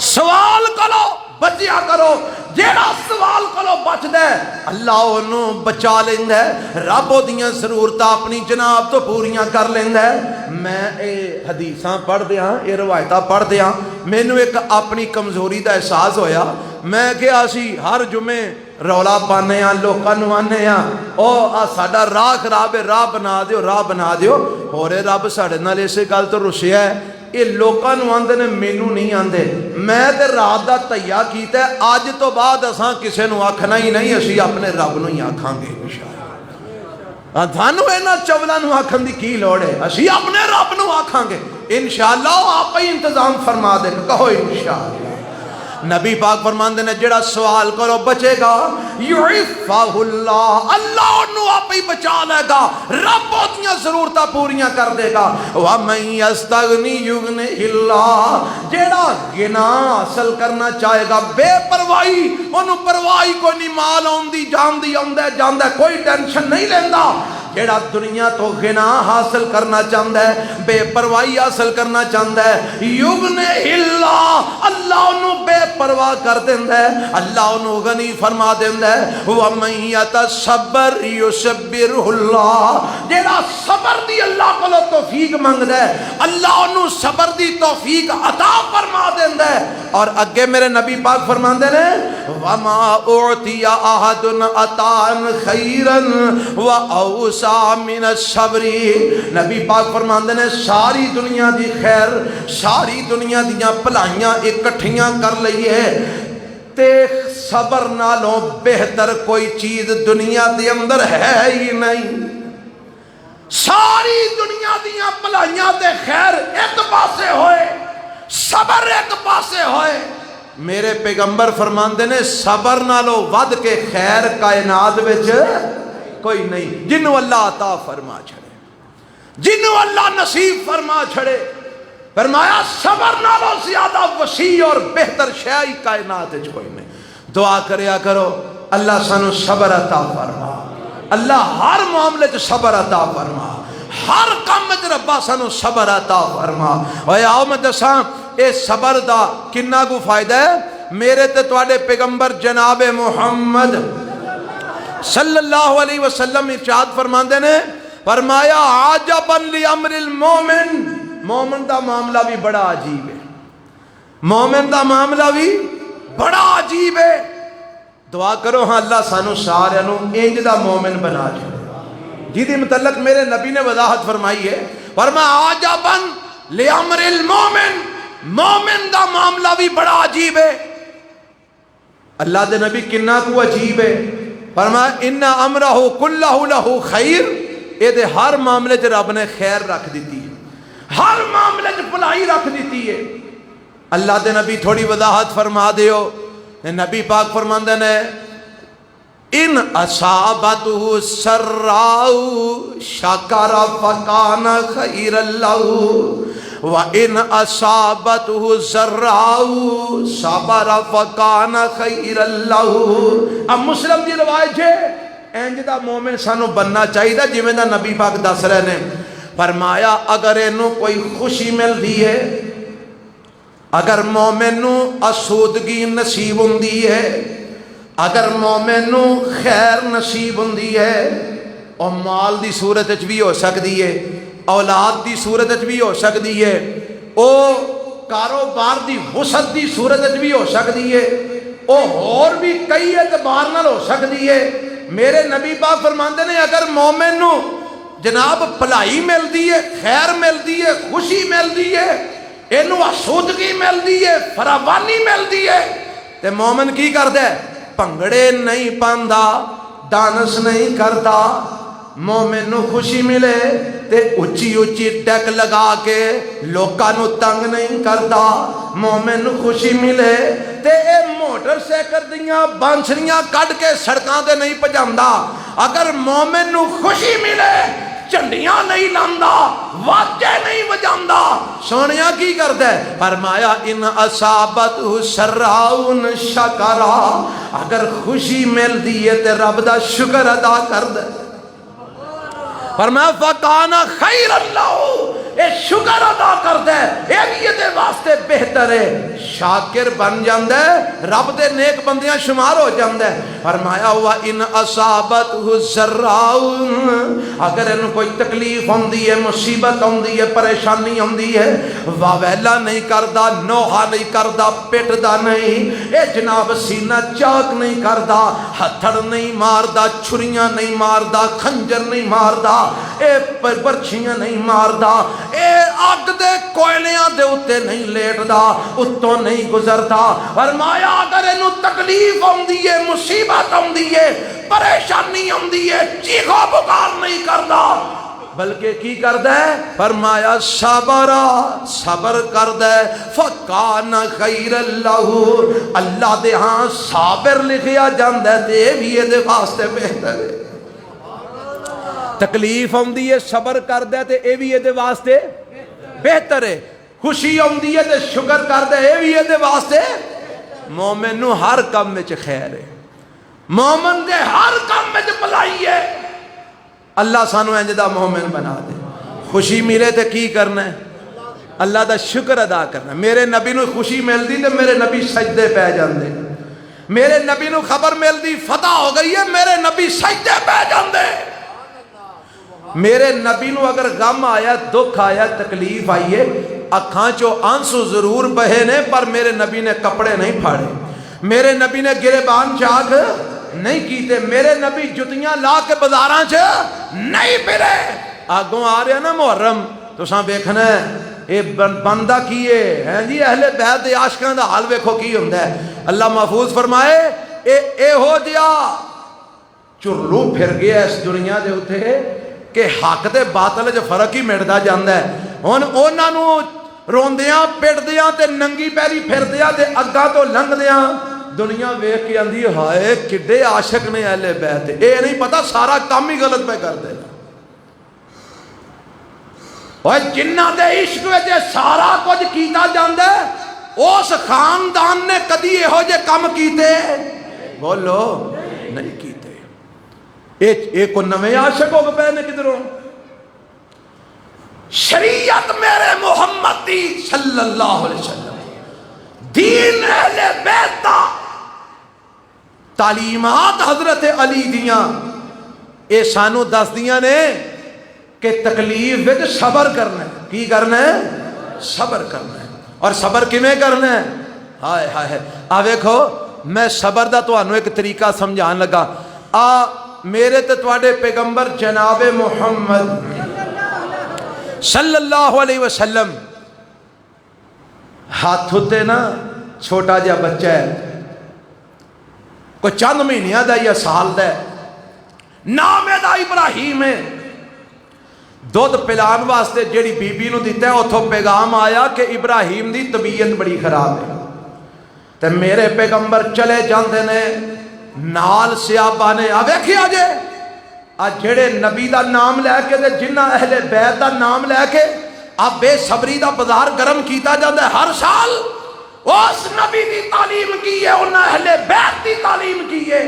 سوال کرو بچیا کرو، جیڑا سوال کرو بچ دے اللہ انہوں بچا لیندہ ہے، رب دیاں ضرورتاں اپنی جناب تو پوریاں کر لیندہ ہے۔ میں اے حدیثاں پڑھ دیاں، اے روایتاں پڑھ دیاں، میں نے ایک اپنی کمزوری دا احساس ہویا، میں کہ آسی ہر جمعے رولا پانے ہیں، لوکاں نو آنے ہیں، او ساڈا راہ خراب ہے، راہ بنا دیو، راہ بنا دیو، ہو رہے رب ساڑے نال اسے گل تو رسیا ہے، یہ لوکاں نو آندے نے مینو نہیں آندے، میں تے رات دا تہیا کیتا ہے، آج تو بعد اساں کسے نو آکھنا ہی نہیں، اسی اپنے رب نو ہی آکھاں گے انشاءاللہ۔ تھانو اینا چولا نو آکھن دی کی لوڑ ہے، اسی اپنے رب نو آکھاں گے۔ انشاءاللہ آپ ہی انتظام فرما دے گا، کہو انشاءاللہ۔ نبی پاک فرماندے نے جڑا سوال کرو بچے گا، یعفہ اللہ، اللہ انہوں آپ ہی بچا لے گا، رب ہوتیاں ضرورتاں پوریاں کر دے گا۔ وَمَن یستغنی یغنہ اللہ، جڑا گنا حاصل کرنا چاہے گا بے پرواہی، انہوں پرواہی کوئی نہیں، مال آندی جاندی آندہ جاندہ کوئی ٹینشن نہیں لیندہ۔ جیڑا دنیا تو غنا حاصل کرنا چاہتا ہے، بے پرواہی حاصل کرنا چاہتا ہے، یغنہ اللہ، اللہ انہوں بے پرواہ کر دیندہ ہے، اللہ انہوں غنی فرما دیندہ ہے۔ وَمَن یتصبر یصبرہ اللہ، جیڑا صبر دی اللہ کو لو توفیق مانگ دے، اللہ انہوں صبر دی توفیق عطا فرما دیندہ ہے۔ اور اگے میرے نبی پاک فرمان دے نے وَمَا أُعْتِيَ أَحَدٌ عَطَاءً خَيْرًا وَأَوْسَعَ من الصبر، نبی پاک فرماندے نے ساری دنیا دی خیر، ساری دنیا دیاں بھلائیاں اکٹھیاں کر لئیے تے صبر نالوں بہتر کوئی چیز دنیا دے اندر ہے ہی نہیں۔ ساری دنیا دیاں بھلائیاں تے خیر ایک پاسے ہوئے، صبر ایک پاسے ہوئے، میرے پیغمبر فرماندے نے صبر نالوں ود کے خیر کائنات وچ کوئی نہیں، جنہوں اللہ عطا فرما چھڑے، جنہوں اللہ نصیب فرما چھڑے۔ فرمایا صبر نالوں زیادہ وسیع اور بہتر شے کائنات وچ کوئی نہیں۔ دعا کریا کرو اللہ سانو صبر عطا فرما، اللہ ہر معاملے چ صبر عطا فرما، ہر کام وچ ربا سانو صبر عطا فرما۔ اوے آؤ میں دساں اے صبر دا کنا کو فائدہ ہے۔ میرے تے تواڈے پیغمبر جناب محمد صلی اللہ علیہ وسلم ارشاد فرماندے نے، فرمایا عجبا لامر المومن، مومن دا معاملہ بھی بڑا عجیب ہے، مومن دا معاملہ بھی بڑا عجیب ہے۔ دعا کرو ہاں اللہ سانو سارے نو انج دا مومن بنا چھوڑے جی دی متعلق میرے نبی نے وضاحت فرمائی ہے۔ فرمایا عجبا لامر المومن، مومن دا معاملہ بھی بڑا عجیب ہے۔ اللہ دے نبی کنہ کو عجیب ہے، فرمایا ان امرہ کلہ لہ خیر، اے دے ہر معاملے چ رب نے خیر رکھ دیتی ہے، ہر معاملے چ بھلائی رکھ دیتی ہے۔ اللہ دے نبی تھوڑی وضاحت فرما دیو، نبی پاک فرماندے نے ان اصابتہ سراء شکر فکان خیر لہ وَإِنْ أَصَابَتْهُ ضَرَّاءُ صَبَرَ فَكَانَ خَيْرًا لَهُ۔ اب مسلم دی روایت ہے انج دا مومن سانو بننا چاہیے جویں دا نبی پاک دس رہے نے۔ فرمایا اگر اینو کوئی خوشی مل دی ہے، اگر مومن نو آسودگی نصیب ہوندی ہے، اگر مومن نو خیر نصیب ہوندی ہے، اور مال دی صورت وچ بھی ہو سکتی ہے، اولاد دی صورت وچ بھی ہو سکتی ہے، او کاروبار دی وسعت دی صورت وچ بھی ہو سکتی ہے، او اور بھی کئی اعتبار نال ہو سکتی ہے۔ میرے نبی پاک فرماندے نے اگر مومن نو جناب بھلائی ملدی ہے، خیر ملدی ہے، خوشی ملدی ہے، اینو آسودگی ملدی ہے، فراوانی ملدی ہے، تے مومن کی کردا ہے؟ پنگڑے نہیں پاندا، ڈانس نہیں کرتا۔ مومن نو خوشی ملے تے اچھی اچھی ڈیک لگا کے لوکاں نو تنگ نہیں کرتا۔ مومن نو خوشی ملے تے اے موٹر سائیکل دیاں بانسریاں کڈ کے سڑکاں تے نہیں پجاندا۔ اگر مومن نو خوشی ملے چنڈیاں نہیں لاندا، واجے نہیں بجاندا، سونیا کی کردا ہے؟ فرمایا ان اصابتہ سراء شکرا، اگر خوشی مل دی ہے تے رب دا شکر ادا کردا ہے۔ فرمایا فَكَانَ خَيْرًا لَهُ، اے شکر ادا کردا ہے، اے بھی یہ واسطے بہتر ہے، شاکر بن جاندا ہے، رب دے نیک بندیاں شمار ہو جاندا ہے۔ فرمایا وَإِنْ أَصَابَتْهُ ضَرَّاءٌ، اگر انہوں کوئی تکلیف ہوندی ہے، مصیبت ہوندی ہے، پریشانی ہوندی ہے، واویلا نہیں کردا، نوحہ نہیں کردا، پٹدا نہیں، اے جناب سینہ چاک نہیں کردا، ہتھڑ نہیں ماردا، چھریاں نہیں ماردا، خنجر نہیں ماردا، اے برچھیاں نہیں ماردا، اے اگ دے کوئلیاں دے اتے نہیں لیٹدا، اتوں نہیں گزردا۔ فرمایا اگر اینو تکلیف ہوندی ہے، مصیبت ہوندی ہے، پریشانی ہوندی ہے، چیخو پکار نہیں کردا، بلکہ کی کردا ہے؟ فرمایا صبر کردا ہے، فکان خیر اللہ، اللہ دے ہاں صابر لکھیا جاندا ہے تے بھی یہ دے واسطے بہتر ہے۔ تکلیف آندی ہے صبر کردا ہے تے اے بھی یہ دے واسطے بہتر ہے، خوشی آندی ہے تے شکر کردا ہے اے بھی یہ دے واسطے۔ مومن نو ہر کام وچ خیر ہے، مومن دے ہر کام وچ بھلائی ہے۔ اللہ سانو انج دا مومن بنا دے۔ خوشی ملے تے کی کرنا ہے؟ اللہ دا شکر ادا کرنا۔ میرے نبی نو خوشی ملدی تے میرے نبی سجدے پہ جاندے، میرے نبی نو خبر ملدی فتح ہو گئی ہے، میرے نبی سجدے پہ جاندے۔ میرے نبی نو اگر غم آیا، دکھ آیا، تکلیف آئی ہے، اکھاں چو آنسو ضرور بہے نے، پر میرے نبی نے کپڑے نہیں پھاڑے، میرے نبی نے گریبان چاک نہیں کیتے، میرے نبی جتیاں لا کے بازاراں چ نہیں پھرے۔ آگوں آ رہے ہیں نا محرم، تو ساں دیکھنا ہے اے بندہ کیے ہیں جی، اہل بیت دے عاشقاں دا حال ویکھو کی ہوندا ہے۔ اللہ محفوظ فرمائے اے ہو جیا چرلو پھر گیا اس دنیا دے اوتے کہ حق تے باطل جو فرق ہی مٹدا جاندا ہے۔ ہن انہاں نو روندیاں پٹدیاں تے ننگی پیری پھردیاں تے اگاں تو لنگدیاں دنیا ویکھ کے آندی ہائے کڈے عاشق نے اہل بیت، اے نہیں پتہ سارا کام ہی غلط پہ کردے۔ اور جنہاں دے عشق وچ سارا کچھ کیتا جاندا ہے، اس خاندان نے کدی یہو جے کم کیتے؟ بولو نہیں کیتے۔ ایک کو نویں عاشق ہو گئے نے کدھروں؟ شریعت میرے محمد دی صلی اللہ علیہ وسلم، دین اہل بیت دا، تعلیمات حضرت علی دیاں، اے سانو دس دیاں نے کہ تکلیف وچ صبر کرنا ہے۔ کی کرنا ہے؟ صبر کرنا ہے۔ اور صبر کیویں کرنا ہے؟ ہائے ہائے آ ویکھو، میں صبر دا تانوں ایک طریقہ سمجھان لگا۔ میرے تے تواڈے پیغمبر جناب محمد صلی اللہ علیہ وسلم ہاتھ ہوتے نا، چھوٹا جا بچہ ہے کوئی چند مہینیاں دا یا سال دا ہے، نام دا ابراہیم ہے، دودھ پلان واسطے جیڑی بی بی نو دیتا ہے اتھوں پیغام آیا کہ ابراہیم دی طبیعت بڑی خراب ہے۔ تے میرے پیغمبر چلے جاندے نے نال صحابہ نے ویکھیا جے جڑے نبی دا نام لے کے تے جنہ اہل بیت دا نام لے کے بے صبری دا بازار گرم کیتا جاتا ہے۔ ہر سال اس نبی دی تعلیم کی ہے، انہاں اہل بیت دی تعلیم کی ہے۔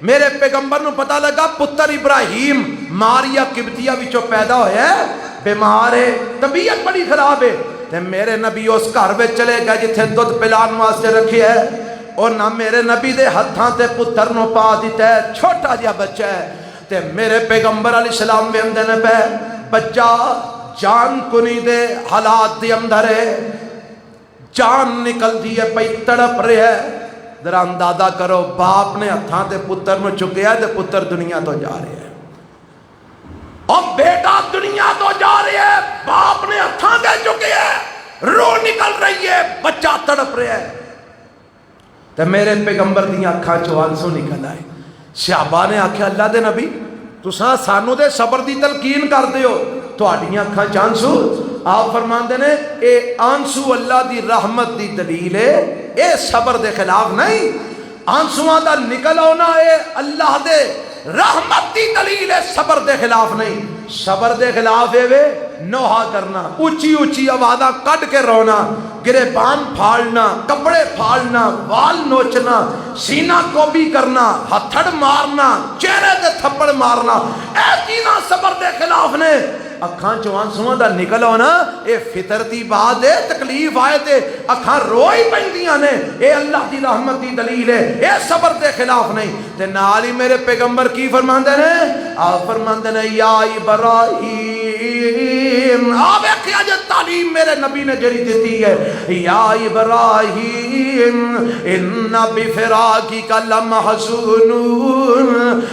میرے پیغمبر نو پتہ لگا پتر ابراہیم ماریا قبطیہ وچوں پیدا ہویا ہے، بیمار ہے، طبیعت بڑی خراب ہے۔ تے میرے نبی اس گھر وچ چلے گئے جتھے دودھ پلان واسطے رکھے ہے، اور نہ میرے نبی دے ہتھاں تے پتر نو پا دیتا ہے، چھوٹا جہا بچہ ہے۔ تے میرے پیغمبر علیہ السلام میں اندر نے پہ بچہ جان کنی دے حالات دی اندر ہے، جان نکل دی ہے، پئی تڑپ رہے ہے۔ ذرا اندازہ کرو، باپ نے ہتھاں تے پتر نو چکیا ہے تے پتر دنیا تو جا رہے ہے، اور بیٹا دنیا تو جا رہے ہے، باپ نے ہتھاں تے چکیا ہے، روح نکل رہی ہے، بچہ تڑپ رہا ہے۔ تے میرے پیغمبر دیاں اکھاں چوں آنسو نکل آئے۔ صحابہ نے آکھیا اللہ دے نبی تساں سانو دے صبر دی تلقین کر دیو، تہاڈیاں اکھاں چ آنسو؟ آپ فرماندے نے اے آنسو اللہ دی رحمت دی دلیل ہے، اے صبر دے خلاف نہیں۔ آنسواں دا نکل آنا اے اللہ دے رحمت دی دلیل ہے، صبر دے خلاف نہیں۔ صبر دے خلاف ہے وے نوحہ کرنا، اونچی اونچی آوازاں کڈ کے رونا، گریبان پھاڑنا، کپڑے پھاڑنا، وال نوچنا، سینہ کوبی کرنا، ہتھڑ مارنا، چہرے تے تھپڑ مارنا، اے چیزاں صبر دے خلاف نے۔ اکھاں چوں آنسواں دا نکل آنا اے فطرتی بات ہے، تکلیف آئے تے اکھاں روئی پیندیاں نے، اے اللہ دی رحمت دی دلیل ہے، اے صبر دے خلاف نہیں۔ تے نال ہی میرے پیغمبر کی فرماندے نے؟ آپ فرماندے نے یا ابراہیم، آپ ایک آج تعلیم میرے نبی نے جڑی دیتی ہے، یا ابراہیم ان بفراقک لمحزونون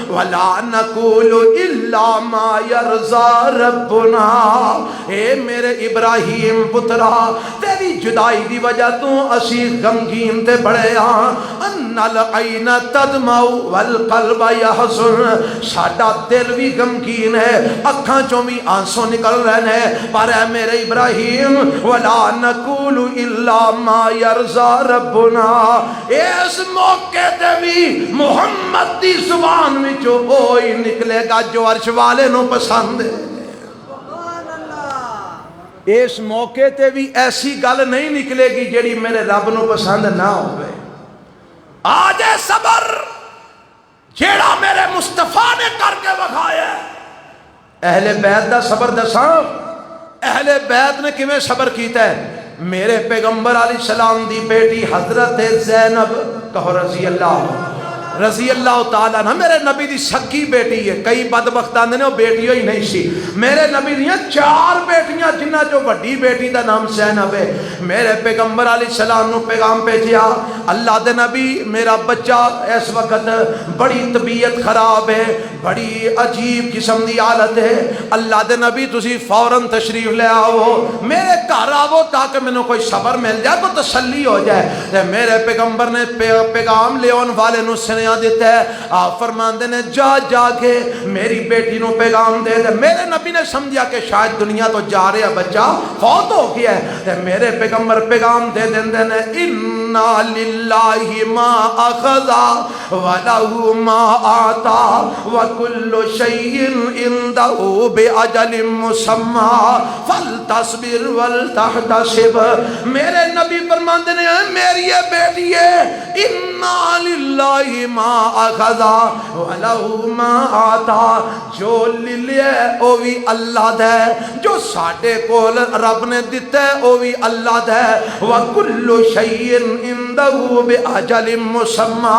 ولا نقول الا ما یرضی ربنا۔ اے میرے ابراہیم پترا، تیری جدائی دی وجہ تو اسی غمگین تے بڑے ہاں، انل عین تدمع والقلب یحزن، ساڈا دل بھی غمگین ہے، اکھاں چوں بھی آنسو نکل رہے ہیں، پر اے میرے ابراہیم ولا نقول الا ما یرضی ربنا، اس موقع تے بھی محمد دی زبان وچوں وہی نکلے گا جو عرش والے نو پسند ہے۔ اس موقع تے بھی ایسی گل نہیں نکلے گی جیڑی میرے رب نو پسند نہ ہوئے۔ آج صبر جیڑا میرے مصطفیٰ نے کر کے بکھایا ہے، اہل بیت دا صبر دساں، اہل بیت نے کیویں صبر کیتا ہے۔ میرے پیغمبر علیہ السلام دی بیٹی حضرت زینب، کہو رضی اللہ تعالیٰ عنہ، میرے نبی دی سکی بیٹی ہے، کئی بدبختاں نے وہ بیٹی ہوئی نہیں سی، میرے نبی دیاں 4 بیٹیاں جنہ جو وڈی بیٹی دا نام زینب ہے۔ میرے پیغمبر علیہ السلام نو پیغام بھیجیا، اللہ دے نبی میرا بچہ اس وقت بڑی طبیعت خراب ہے، بڑی عجیب قسم دی حالت ہے، اللہ دے نبی تسی فوراً تشریف لے آؤ، میرے گھر آؤ تاکہ مینوں کوئی صبر مل جائے، کوئی تسلی ہو جائے۔ میرے پیغمبر نے پیغام لیون والے نو سنیا دیتا ہے، آپ فرماندے نے جا جا کے میری بیٹی نو پیغام دے دے۔ میرے نبی نے سمجھا کہ شاید دنیا تو جا رہا بچہ فوت ہو گیا ہے، میرے پیغمبر پیغام دے دیں نے انا للہ ما اخذ ولہ ما آتا وکل شیء عنده باجل مسمی فلتصبر ولتحتسب۔ میرے نبی فرماندے نے میری یہ بیٹی ہے، انا للہ ما اخذ ولہ ما آتا، جو لے لیا او بھی اللہ دے، جو ساڈے کول رب نے دیتا ہے او بھی اللہ دے، وکل شیء عنده باجل مسمی،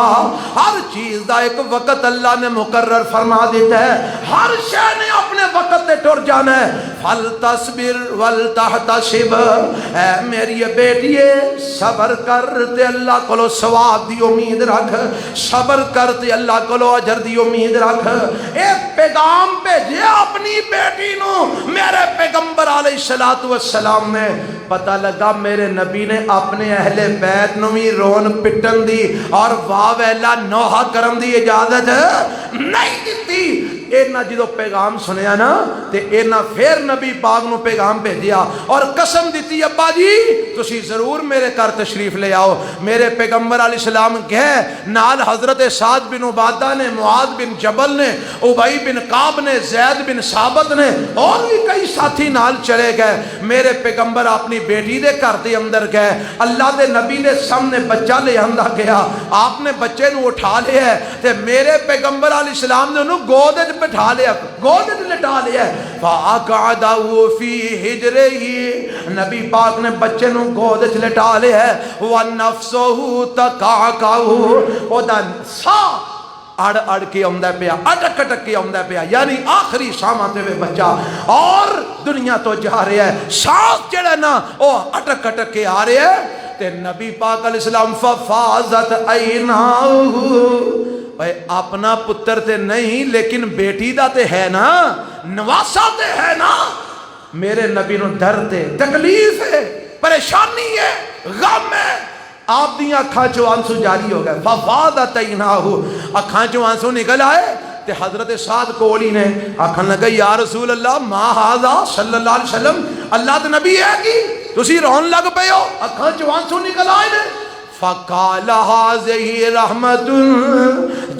ہر چیز دا ایک وقت اللہ نے مقرر فرما دیتا ہے، ہر شے نے اپنے وقت تے ٹر جانا ہے۔ فلتصبر ولتحتسب، اے میری بیٹی صبر کر تے اللہ کولو ثواب دی امید رکھ، صبر کر تے اللہ کولو اجر دی امید رکھ۔ اے پیغام بھیجیا اپنی بیٹی نو میرے پیغمبر علیہ السلام نے، پتہ لگا میرے نبی نے اپنے اہل بیت نو بھی رون پٹن دی اور واہ ویلا نوحہ کرن دی اجازت نہیں دیتی۔ اینا جدو پیغام سنیا نا تے اینا پھر نبی پاک نو پیغام بھیجیا اور قسم دیتی ابا جی تسی ضرور میرے گھر تشریف لے آؤ۔ میرے پیغمبر علیہ السلام گئے، نال حضرت سعد بن عبادہ نے، معاذ بن جبل نے، ابی بن کعب نے، زید بن ثابت نے اور بھی کئی ساتھی نال چلے گئے۔ میرے پیغمبر اپنی بیٹی دے گھر دے اندر گئے، اللہ دے نبی دے سامنے بچہ لے آندا گیا، آپ نے بچے نو اٹھا لیا ہے تے میرے پیغمبر علیہ السلام نے انہوں گود بٹھا لیا، گود لٹا لیا، فَأَقْعَدَهُ فِي حِجْرِهِ، نبی پاک نے بچے نو گود لٹا لیا ہے، وَنَفْسُهُ تَقَعْقَعُ، او دا سا اڑ کے آمدہ پیا، اٹک کے آمدہ پیا، یعنی آخری ساماتے ہوئے بچہ اور دنیا تو جا رہے ہیں، سانس جڑا نا او اٹک کے آ رہے ہیں تے نبی پاک علیہ السلام فَفَازَتْ عَيْنَاهُ، اپنا پتر تے نہیں لیکن بیٹی دا تے ہے نا، نواسا تے ہے نا۔ میرے نبی نو درد ہے، تکلیف ہے، پریشانی ہے، غم ہے، آپ دیاں اکھاں چو آنسو جاری ہو گئے، فَفَاضَتْ عَيْنَاهُ، اکھاں چو آنسو نکل آئے تے حضرت سعد کولی نے آکھن لگا یا رسول اللہ ما ھذا صلی اللہ علیہ وسلم، اللہ دے نبی ہے کی تسی رون لگ پے ہو، اکھاں چو آنسو نکل آئے نے۔ فقال هذه رحمت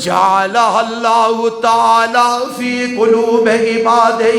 جعلها اللہ تعالی فی قلوب عباده،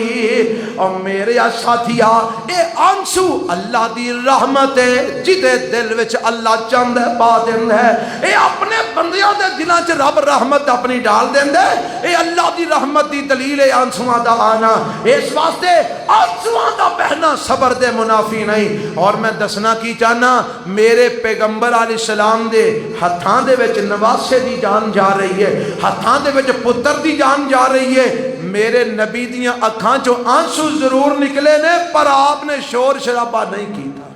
اور میرے ساتھیا اے آنسو اللہ دی رحمت ہے جدے دل وچ اللہ چاہندا ہے پا دیندا ہے، اے اپنے بندیاں دے دلاں چ رب رحمت اپنی ڈال دیندا ہے، اے اللہ دی رحمت دی دلیل ہے آنسواں دا آنا، اس واسطے آنسواں دا بہنا صبر دے منافی نہیں۔ اور میں دسنا کی چاہنا میرے پیغمبر علیہ السلام دے ہتھاں دے وچ نواسے دی جان جا رہی ہے، ہتھاں دے وچ پتر دی جان جا رہی ہے، میرے نبی دیاں اکھاں چو آنسو ضرور نکلے نے پر آپ نے شور شرابہ نہیں کیتا،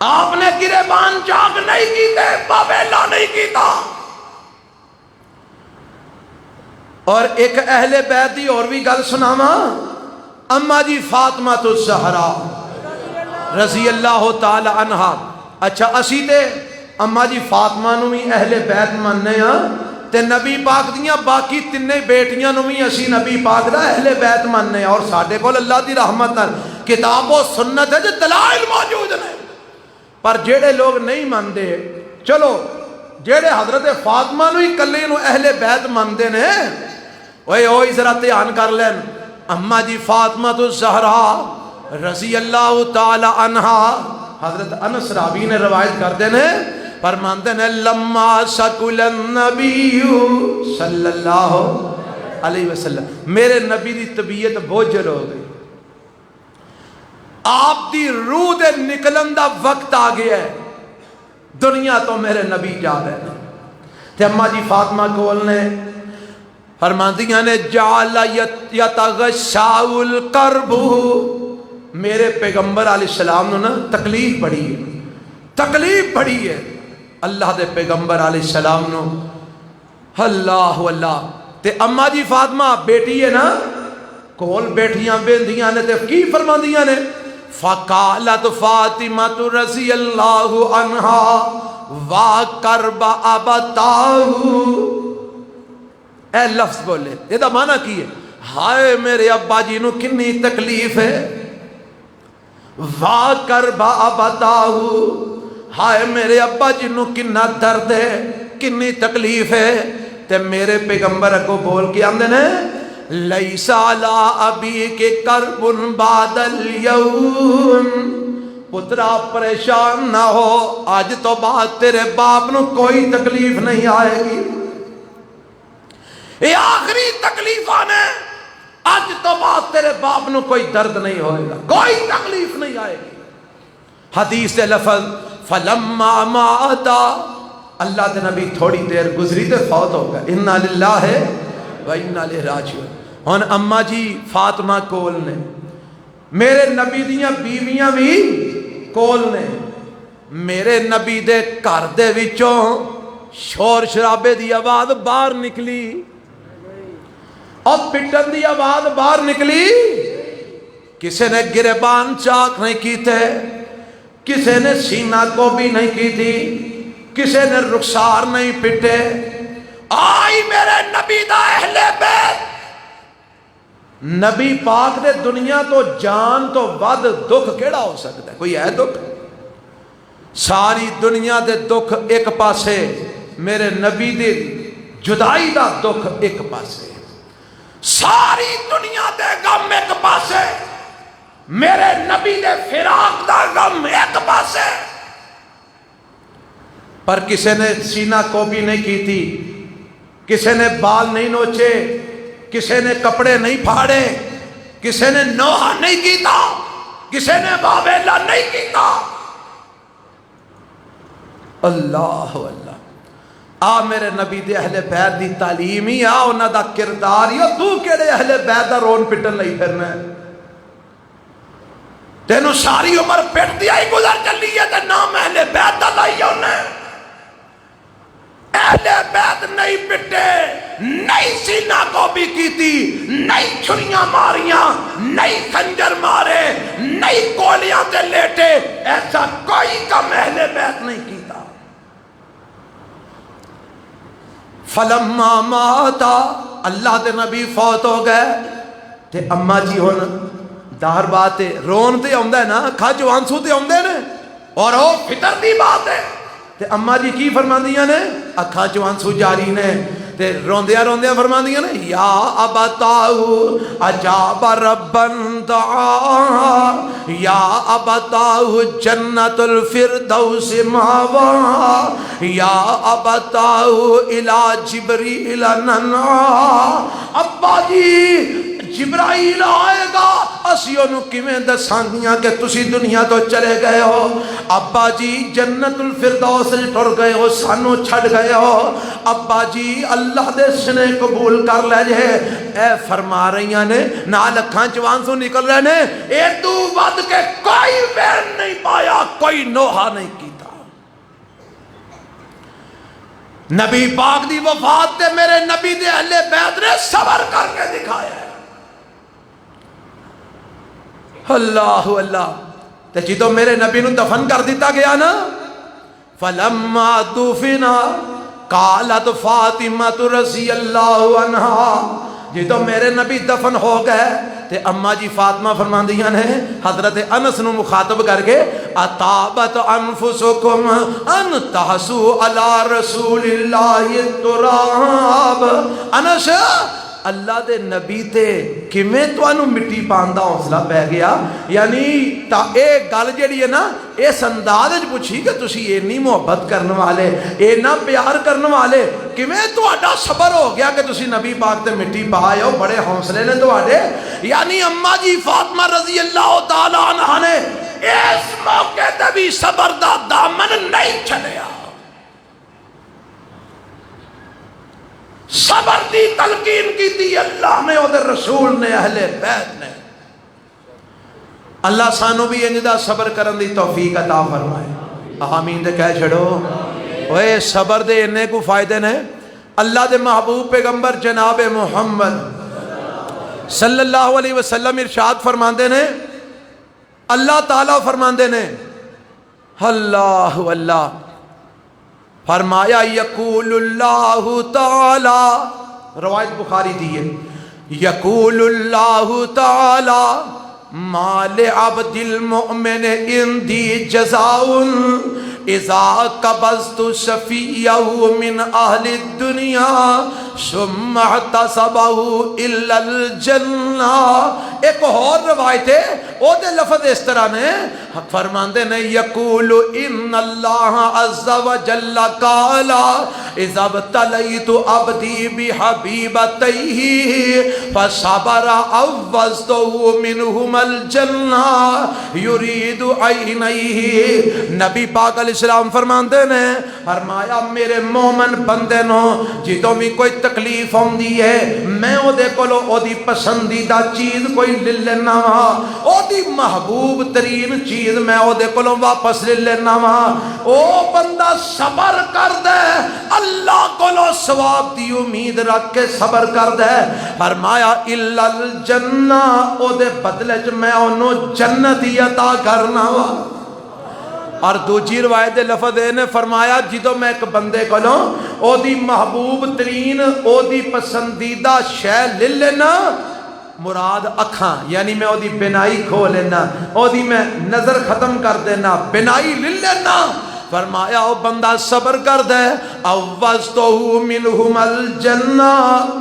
آپ نے گریبان جاگ نہیں کیتے، باویلا نہیں کیتا۔ اور ایک اہل بیت دی اور بھی گل سناواں، اما جی فاطمہ الزہرا رضی اللہ تعالی عنہا، اچھا اسی تے اما جی فاطمہ نو بھی اہل بیت مننے ہاں تے نبی پاک دیاں باقی تینے بیٹیاں نو بھی اسی نبی پاک دا اہل بیت مننے ہیں، اور ساڈے کول اللہ دی رحمت نال کتاب و سنت ہے جو دلائل موجود نے۔ پر جڑے لوگ نہیں مانتے، چلو جڑے حضرت فاطمہ نو ہی کلے نو اہل بیت مانتے نے، اوئے ذرا دھیان کر لین، اما جی فاطمہ الزہرا رضی اللہ تعالی عنہا، حضرت انس راوی نے روایت کرتے ہیں، فرماتے ہیں لما سکل النبی صلی اللہ علیہ وسلم، میرے نبی دی طبیعت بوجھل ہو گئی، آپ دی روح دے نکلن دا وقت آ گیا ہے، دنیا تو میرے نبی جا رہے ہیں۔ تے اما جی فاطمہ کول نے فرماندیاں نے جعل یتغشاء القرب، میرے پیغمبر علیہ السلام نے نا تکلیف بڑی ہے، تکلیف بڑی ہے اللہ دے پیغمبر علیہ السلام نو، اللہ اللہ۔ تے اما جی فاطمہ بیٹی ہے نا کول بیٹھیاں بیندیاں نے تے کی فرماندیاں نے فقالت فاطمہ رضی اللہ عنہا وَقَرْبَ أَبَتَاهُ، اے لفظ بولے یہ دا معنی کی ہے، ہائے میرے ابا جی نو کنی تکلیف ہے، وَقَرْبَ أَبَتَاهُ، ہائے میرے ابا جی نو کنا درد ہے، کنی تکلیف ہے۔ تے میرے پیغمبر کو بول کے آندے نے لیس علی ابیک کرب بعد اليوم، پترا پریشان نہ ہو، آج تو بعد تیرے باپ نو کوئی تکلیف نہیں آئے گی، یہ آخری تکلیف آنے، آج تو بعد تیرے باپ نو کوئی درد نہیں ہوئے گا، کوئی تکلیف نہیں آئے گی۔ حدیث لفظ فلما ماتا، اللہ دے نبی تھوڑی دیر گزری تے فوت ہو گئے، انا للہ و انا الیہ راجعون۔ ہن اما جی فاطمہ کول نے، میرے نبی دیاں بیویاں بھی کول نے، میرے نبی دے گھر دے وچوں شور شرابے دی آواز باہر نکلی اور پٹن دی آواز باہر نکلی، کسی نے گریبان چاک نہیں کیتے، کسی نے سینہ کو بھی نہیں کی تھی، کسی نے رخسار نہیں پٹے، آئی میرے نبی دا اہل بیت، نبی پاک دے دنیا تو جان تو ود دکھ کیڑا ہو سکتا ہے، کوئی ہے دکھ؟ ساری دنیا دے دکھ ایک پاسے، میرے نبی دے جدائی دا دکھ ایک پاسے، ساری دنیا دے غم ایک پاسے، میرے نبی دے فراق دا غم ایک پاسے۔ پر کسی نے سینہ کو بھی نہیں کی تھی، کسی نے بال نہیں نوچے، کسی نے کپڑے نہیں پھاڑے، کسی نے نوحہ نہیں کیتا، کسی نے بابیلا نہیں کیتا۔ اللہ اللہ، آ میرے نبی دے اہل بیت دی تعلیم ہی آ انہاں دا کردار ہی، تو کیڑے اہل بیت دا رون پٹن لئی پھرنا ہے؟ تینوں ساری عمر پٹ دیا ہی گزر چلی ہے تے نام اہل بیت دا لائی ہونا ہے۔ اہل بیت نہیں پٹے، نہیں سینہ کو بھی کی تھی، نہیں چھریاں ماریاں، نہیں خنجر مارے، نہیں کولیاں تے لیٹے، ایسا کوئی کم اہل بیت نہیں کیتا۔ فلما ماتا، اللہ دے نبی فوت ہو گئے تے اما جی ہن دار بات ہے، رون تے آندا ہے نا، کھج آنسو تے آندے نے، اور وہ فطر دی بات ہے۔ تے اما جی کی فرماندیاں نے، اکھاں چوں آنسو جاری نے، تے روندیاں روندیاں فرماندیاں نے یا ابتاہ اجاب ربن دعا، یا ابتاہ جنت الفردوس ماوا، یا ابتاہ الی جبریل ننعا، ابا جی جبرائیل آئے گا، اسی انہوں کیویں دسانگیاں کہ تسی دنیا تو چلے گئے ہو، ابا جی جنت الفردوس ٹر گئے ہو، سانو چھڑ گئے ہو، ابا جی اللہ دے سنے قبول کر لے جے۔ اے فرما رہیاں نے، نال اکھاں چوں آنسو نکل رہے نے، اے تو ود کے کوئی بین نہیں پایا، کوئی نوحہ نہیں کیتا۔ نبی پاک دی وفات تے میرے نبی دے اہل بیت نے صبر کر کے دکھایا ہے۔ اللہ اللہ، تے جدوں میرے نبی نو دفن کر دیتا گیا نا، فلما دفنا قالت فاطمہ رضی اللہ عنہا، جدو میرے نبی دفن ہو گئے تے اما جی فاطمہ فرماندیاں نے حضرت انس نو مخاطب کر کے اطابت انفسکم ان تحسو علی رسول اللہ التراب، انس اللہ دے نبی تے کیویں تانوں مٹی پان دا حوصلہ پی گیا، یعنی تا اے گل جڑی ہے نا اس انداز وچ پوچھی کہ تسی اینی محبت کرن والے، اینا پیار کرن والے، کیویں تہاڈا صبر ہو گیا کہ تسی نبی پاک تے مٹی پائے ہو، بڑے حوصلے نے تہاڈے۔ یعنی اما جی فاطمہ رضی اللہ تعالی عنہا نے اس موقع تے بھی صبر دا دامن نہیں چھڈیا، صبر دی تلقین کی تھی اللہ نے، اور رسول نے، اہل بیت نے۔ اللہ سانو بھی انج دا صبر کرن دی توفیق عطا فرمائے، آمین دے کہہ چھڑو۔ اوے صبر دے انے کو فائدے نے، اللہ دے محبوب پیغمبر جناب محمد صلی اللہ علیہ وسلم ارشاد فرماندے نے، اللہ تعالیٰ فرماندے نے، اللہ اللہ فرمایا یقول اللہ تعالی، روایت بخاری دی ہے، یقول اللہ تعالی ما لعبد المؤمن اندی جزاء اذا قبضت شفیعہ من اہل الدنیا ثم احتسبہ الا الجنہ۔ ایک اور روایت ہے، او دے لفظ اس طرح نے، فرماندے نے یقول ان اللہ عز وجل قال اذا ابتلیت عبدی بحبیبتیہ فصبر عوضتہ منہم الجنہ یرید عینیہ۔ نبی پاک علیہ السلام فرماندے نے، فرمایا میرے مومن بندے نو جدوں بھی کوئی تکلیف ہوندی ہے میں او دے کولو او دی پسندیدہ چیز کوئی لے لینا وا، او دی محبوب ترین چیز میں او دے کولو واپس لے لینا وا۔ او بندہ صبر کر دے، اللہ کولو ثواب دی امید رکھ کے صبر کر دے، فرمایا الا الجنہ، او دے بدلے چ میں اونوں جنت ہی عطا کرنا وا۔ اور دوجی روایت دے لفظ نے فرمایا جدو میں ایک بندے کو لوں او دی محبوب ترین او دی پسندیدہ شے لے لینا، مراد اکھاں، یعنی میں او دی بینائی کھو لینا، او دی میں نظر ختم کر دینا، بینائی لے لینا، فرمایا او بندہ صبر کر دے، عوضتہ منہم الجنہ،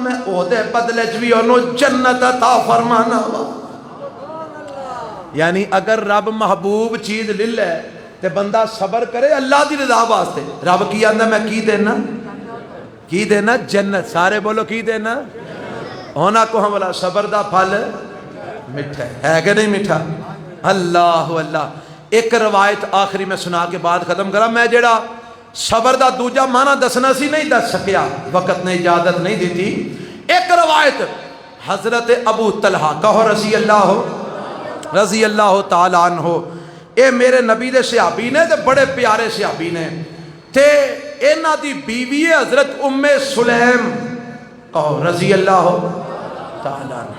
میں او دے بدلے چوی انہوں جنت عطا فرمانا۔ یعنی اگر رب محبوب چیز لے لے تے بندہ صبر کرے اللہ دی رضا واسطے، رب کی آندہ میں کی دینا، کی دینا جنت، سارے بولو کی دینا، ہونا کو ہم والا صبر دا پھل مٹھا ہے کہ نہیں مٹھا؟ اللہ اللہ۔ ایک روایت آخری میں سنا کے بعد ختم کرا، میں جڑا صبر دا دوجا معنی دسنا سی نہیں دس سکیا، وقت نے اجازت نہیں دیتی۔ ایک روایت حضرت ابو طلحہ کہو رضی اللہ تعالی عنہ، اے میرے نبی دے صحابی نے تے بڑے پیارے صحابی نے، تے اینا دی بیوی حضرت ام سلیم کہو رضی اللہ تعالی عنہ،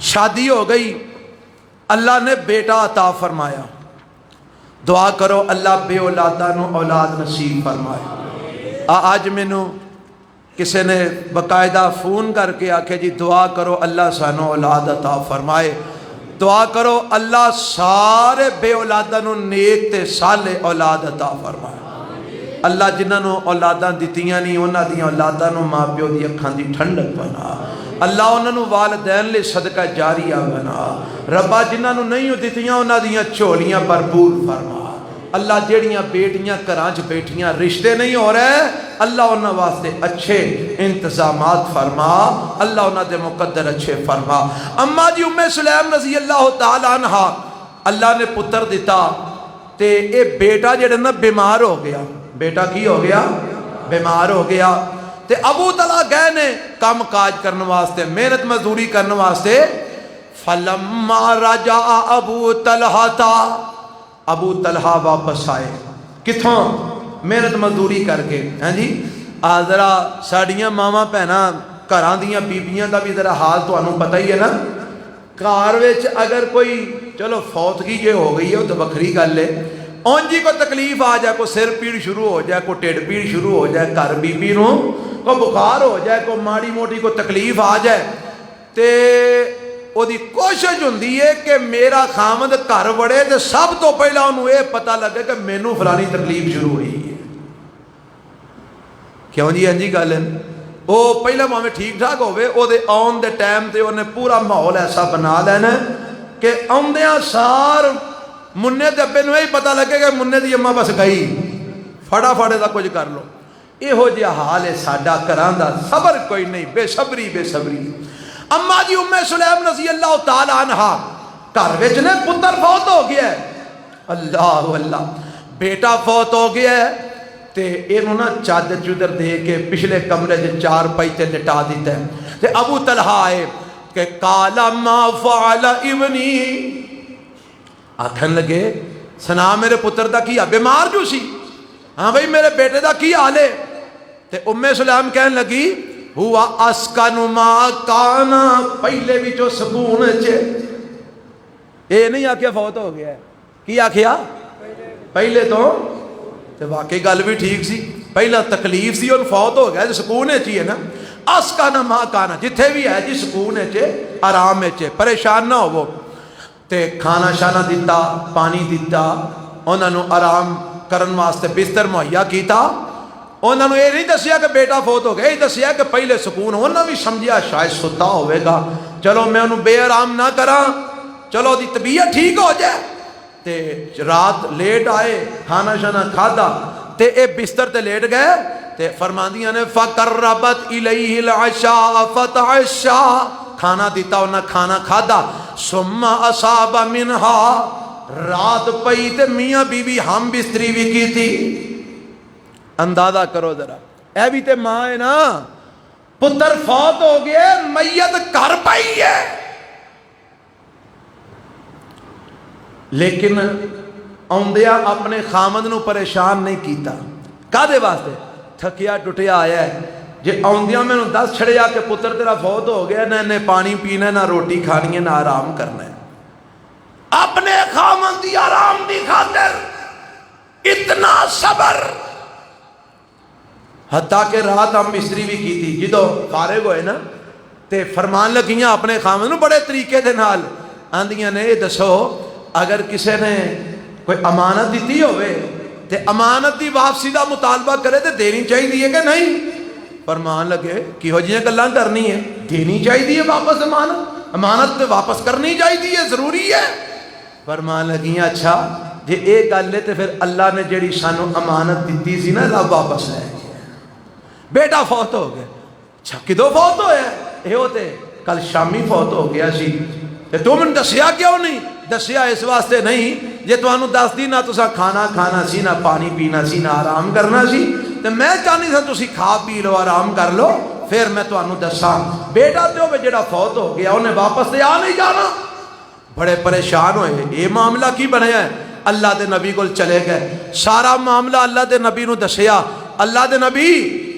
شادی ہو گئی، اللہ نے بیٹا عطا فرمایا، دعا کرو اللہ بے اولادہ نو اولاد نصیب فرمائے۔ آج مینوں کسی نے باقاعدہ فون کر کے آکھے جی دعا کرو اللہ سانو اولاد عطا فرمائے، دعا کرو اللہ سارے بے اولادہ نو نیک تے صالح اولاد عطا فرمائے۔ اللہ جنہاں نو اولاداں دتیاں نہیں انہاں دیاں اولاداں نو ماں پیو دی اکھاں دی ٹھنڈک بنا، اللہ انہاں نو والدین لے صدقہ جاریہ بنا، ربا جنہاں نو نہیں دتیاں انہاں دیاں جھولیاں بھرپور فرما۔ اللہ جیڑیاں بیٹیاں کرانچ بیٹیاں رشتے نہیں ہو رہے، اللہ انہاں واسطے اچھے انتظامات فرما، اللہ انہاں دے مقدر اچھے فرما۔ اما جی ام سلیم رضی اللہ تعالی عنہ، اللہ نے پتر دیتا تے اے بیٹا جڑا نا بیمار ہو گیا، بیٹا کی ہو گیا؟ بیمار ہو گیا، تے ابو طلحہ گئے نے کام کاج کرنے واسطے، محنت مزدوری کرنے واسطے، فلما رجع ابو طلحہ تا، ابو طلحہ واپس آئے، کتھوں؟ محنت مزدوری کر کے، ہاں جی ذرا ساڑیاں ماما پہنا گھراں دیاں بیبیاں دا بھی ذرا حال تو انہوں پتہ ہی ہے نا، گھر وچ اگر کوئی چلو فوتگی جے ہو گئی ہے تو بکھری گل ہے، اونجی کو تکلیف آ جائے, کوئی سر پیڑ شروع ہو جائے, کوئی ٹھڈ پیڑ شروع ہو جائے, گھر بی بی نو کوئی بخار ہو جائے, کوئی ماڑی موٹی کوئی تکلیف آ جائے, تے او دی کوشش ہوندی ہے کہ میرا خامد گھر وڑے تے سب تو پہلا انہوں یہ پتہ لگے کہ مینوں فلانی تکلیف شروع ہوئی ہے. کیوں جی انجی گل ہے, وہ پہلا ماں میں ٹھیک ٹھاک ہوئے, او دے آن دے ٹائم تے انہیں پورا ماحول ایسا بنا لینا کہ آندیاں سار مننے دے ابے نو یہی پتہ لگے کہ مننے دی اماں بس گئی, فڑا فڑے دا کچھ کر لو. یہ ہو جہا حال ہے ساڈا گھراں دا, صبر کوئی نہیں, بے صبری بے صبری. اما جی ام سلیم رضی اللہ تعالی عنہ گھر وچ نے پتر فوت ہو گیا ہے, اللہ اللہ, بیٹا فوت ہو گیا ہے, تے اینوں نا چادر چودر دے کے پچھلے کمرے دے چار پائی تے لٹا دیتا ہے. تے ابو طلحہ آئے کہ قال ما فعل ابنی, آکھن لگے سنا میرے پتر دا کیا, بیمار جو سی, ہاں بھئی میرے بیٹے دا کی حال ہے. تے ام سلیم کہن لگی ہوا اسکن ما کانا, پہلے بھی جو سکون چے, اے نہیں آکھیا فوت ہو گیا ہے, کی آکھیا پہلے تو, تے واقعی گل بھی ٹھیک سی, پہلا تکلیف سی اور فوت ہو گیا, سکون چاہیے نا. اسکن ما کانا, جتھے بھی ہے جی سکون چے, آرام چے, پریشان نہ ہو. تے کھانا شانا دیتا, پانی دیتا, انہوں نے آرام کرن واسطے بستر مہیا کیتا. انہوں نے یہ نہیں دسیا کہ بیٹا فوت ہو گیا, یہ دسیا کہ پہلے سکون. انہوں بھی سمجھیا شاید ستا ہوئے گا, چلو میں انہوں بے آرام نہ کراں, چلو دی طبیعت ٹھیک ہو جائے. تے رات لیٹ آئے, کھانا شانا کھادا, تے اے بستر تے لیٹ گئے. تے فرماندیاں نے فقربت الیہ العشاء فتعشا, کھانا دیتا انہاں کھانا کھادا. ثم اصاب منہا, رات پئی تے میاں بی بی ہم بستری بھی کی تھی. اندازہ کرو ذرا, اے بھی تے ماں ہے نا, پتر فوت ہو گئے, میت گھر پئی ہے, لیکن آندیا اپنے خامد نو پریشان نہیں کیتا. کادے واسطے, تھکیا ٹوٹیا آیا ہے, جے آندیا میں نو دس چھڑیا کہ پتر تیرا فوت ہو گیا, نہ پانی پینا, نہ روٹی کھانی ہے, نہ آرام کرنا ہے, اپنے خامد دی آرام دی خاطر اتنا صبر. حتیٰ کہ رات ہم مستری بھی کی تھی, جدو فارغ ہوئے نا تے فرمان لگیاں اپنے خامد نو بڑے طریقے دے نال, آندیاں نے دسو اگر کسے نے کوئی امانت دیتی ہوئے تے امانت دی واپسی دا مطالبہ کرے تے دینی چاہیے کہ نہیں. فرمان لگے کیہو جیاں گلاں کرنی ہے, دینی چاہیے واپس امانت, امانت تے واپس کرنی چاہیے, ضروری ہے. فرمان لگیاں اچھا جے اے گل ہے تے پھر اللہ نے جڑی سانو امانت دیتی سی نا, رب واپس لے گیا. بیٹا فوت ہو گیا, اچھا کدو فوت ہویا, یہ ہوتے کل شامی فوت ہو گیا سی, تے تم نے دسیا کیوں نہیں؟ دسیا اس واسطے نہیں جے تمہوں دس دی نہ تسا کھانا کھانا سی, نہ پانی پینا سی, نہ آرام کرنا سی, تے میں چاہنی تھا تسی کھا پی لو, آرام کر لو, پھر میں تمہوں دساں. بیٹا تے ہوئے جڑا فوت ہو گیا, انہیں واپس تے آ نہیں جانا. بڑے پریشان ہوئے, یہ معاملہ کی بنیا ہے؟ اللہ دے نبی کو چلے گئے, سارا معاملہ اللہ دے نبی نو دسیا. اللہ دے نبی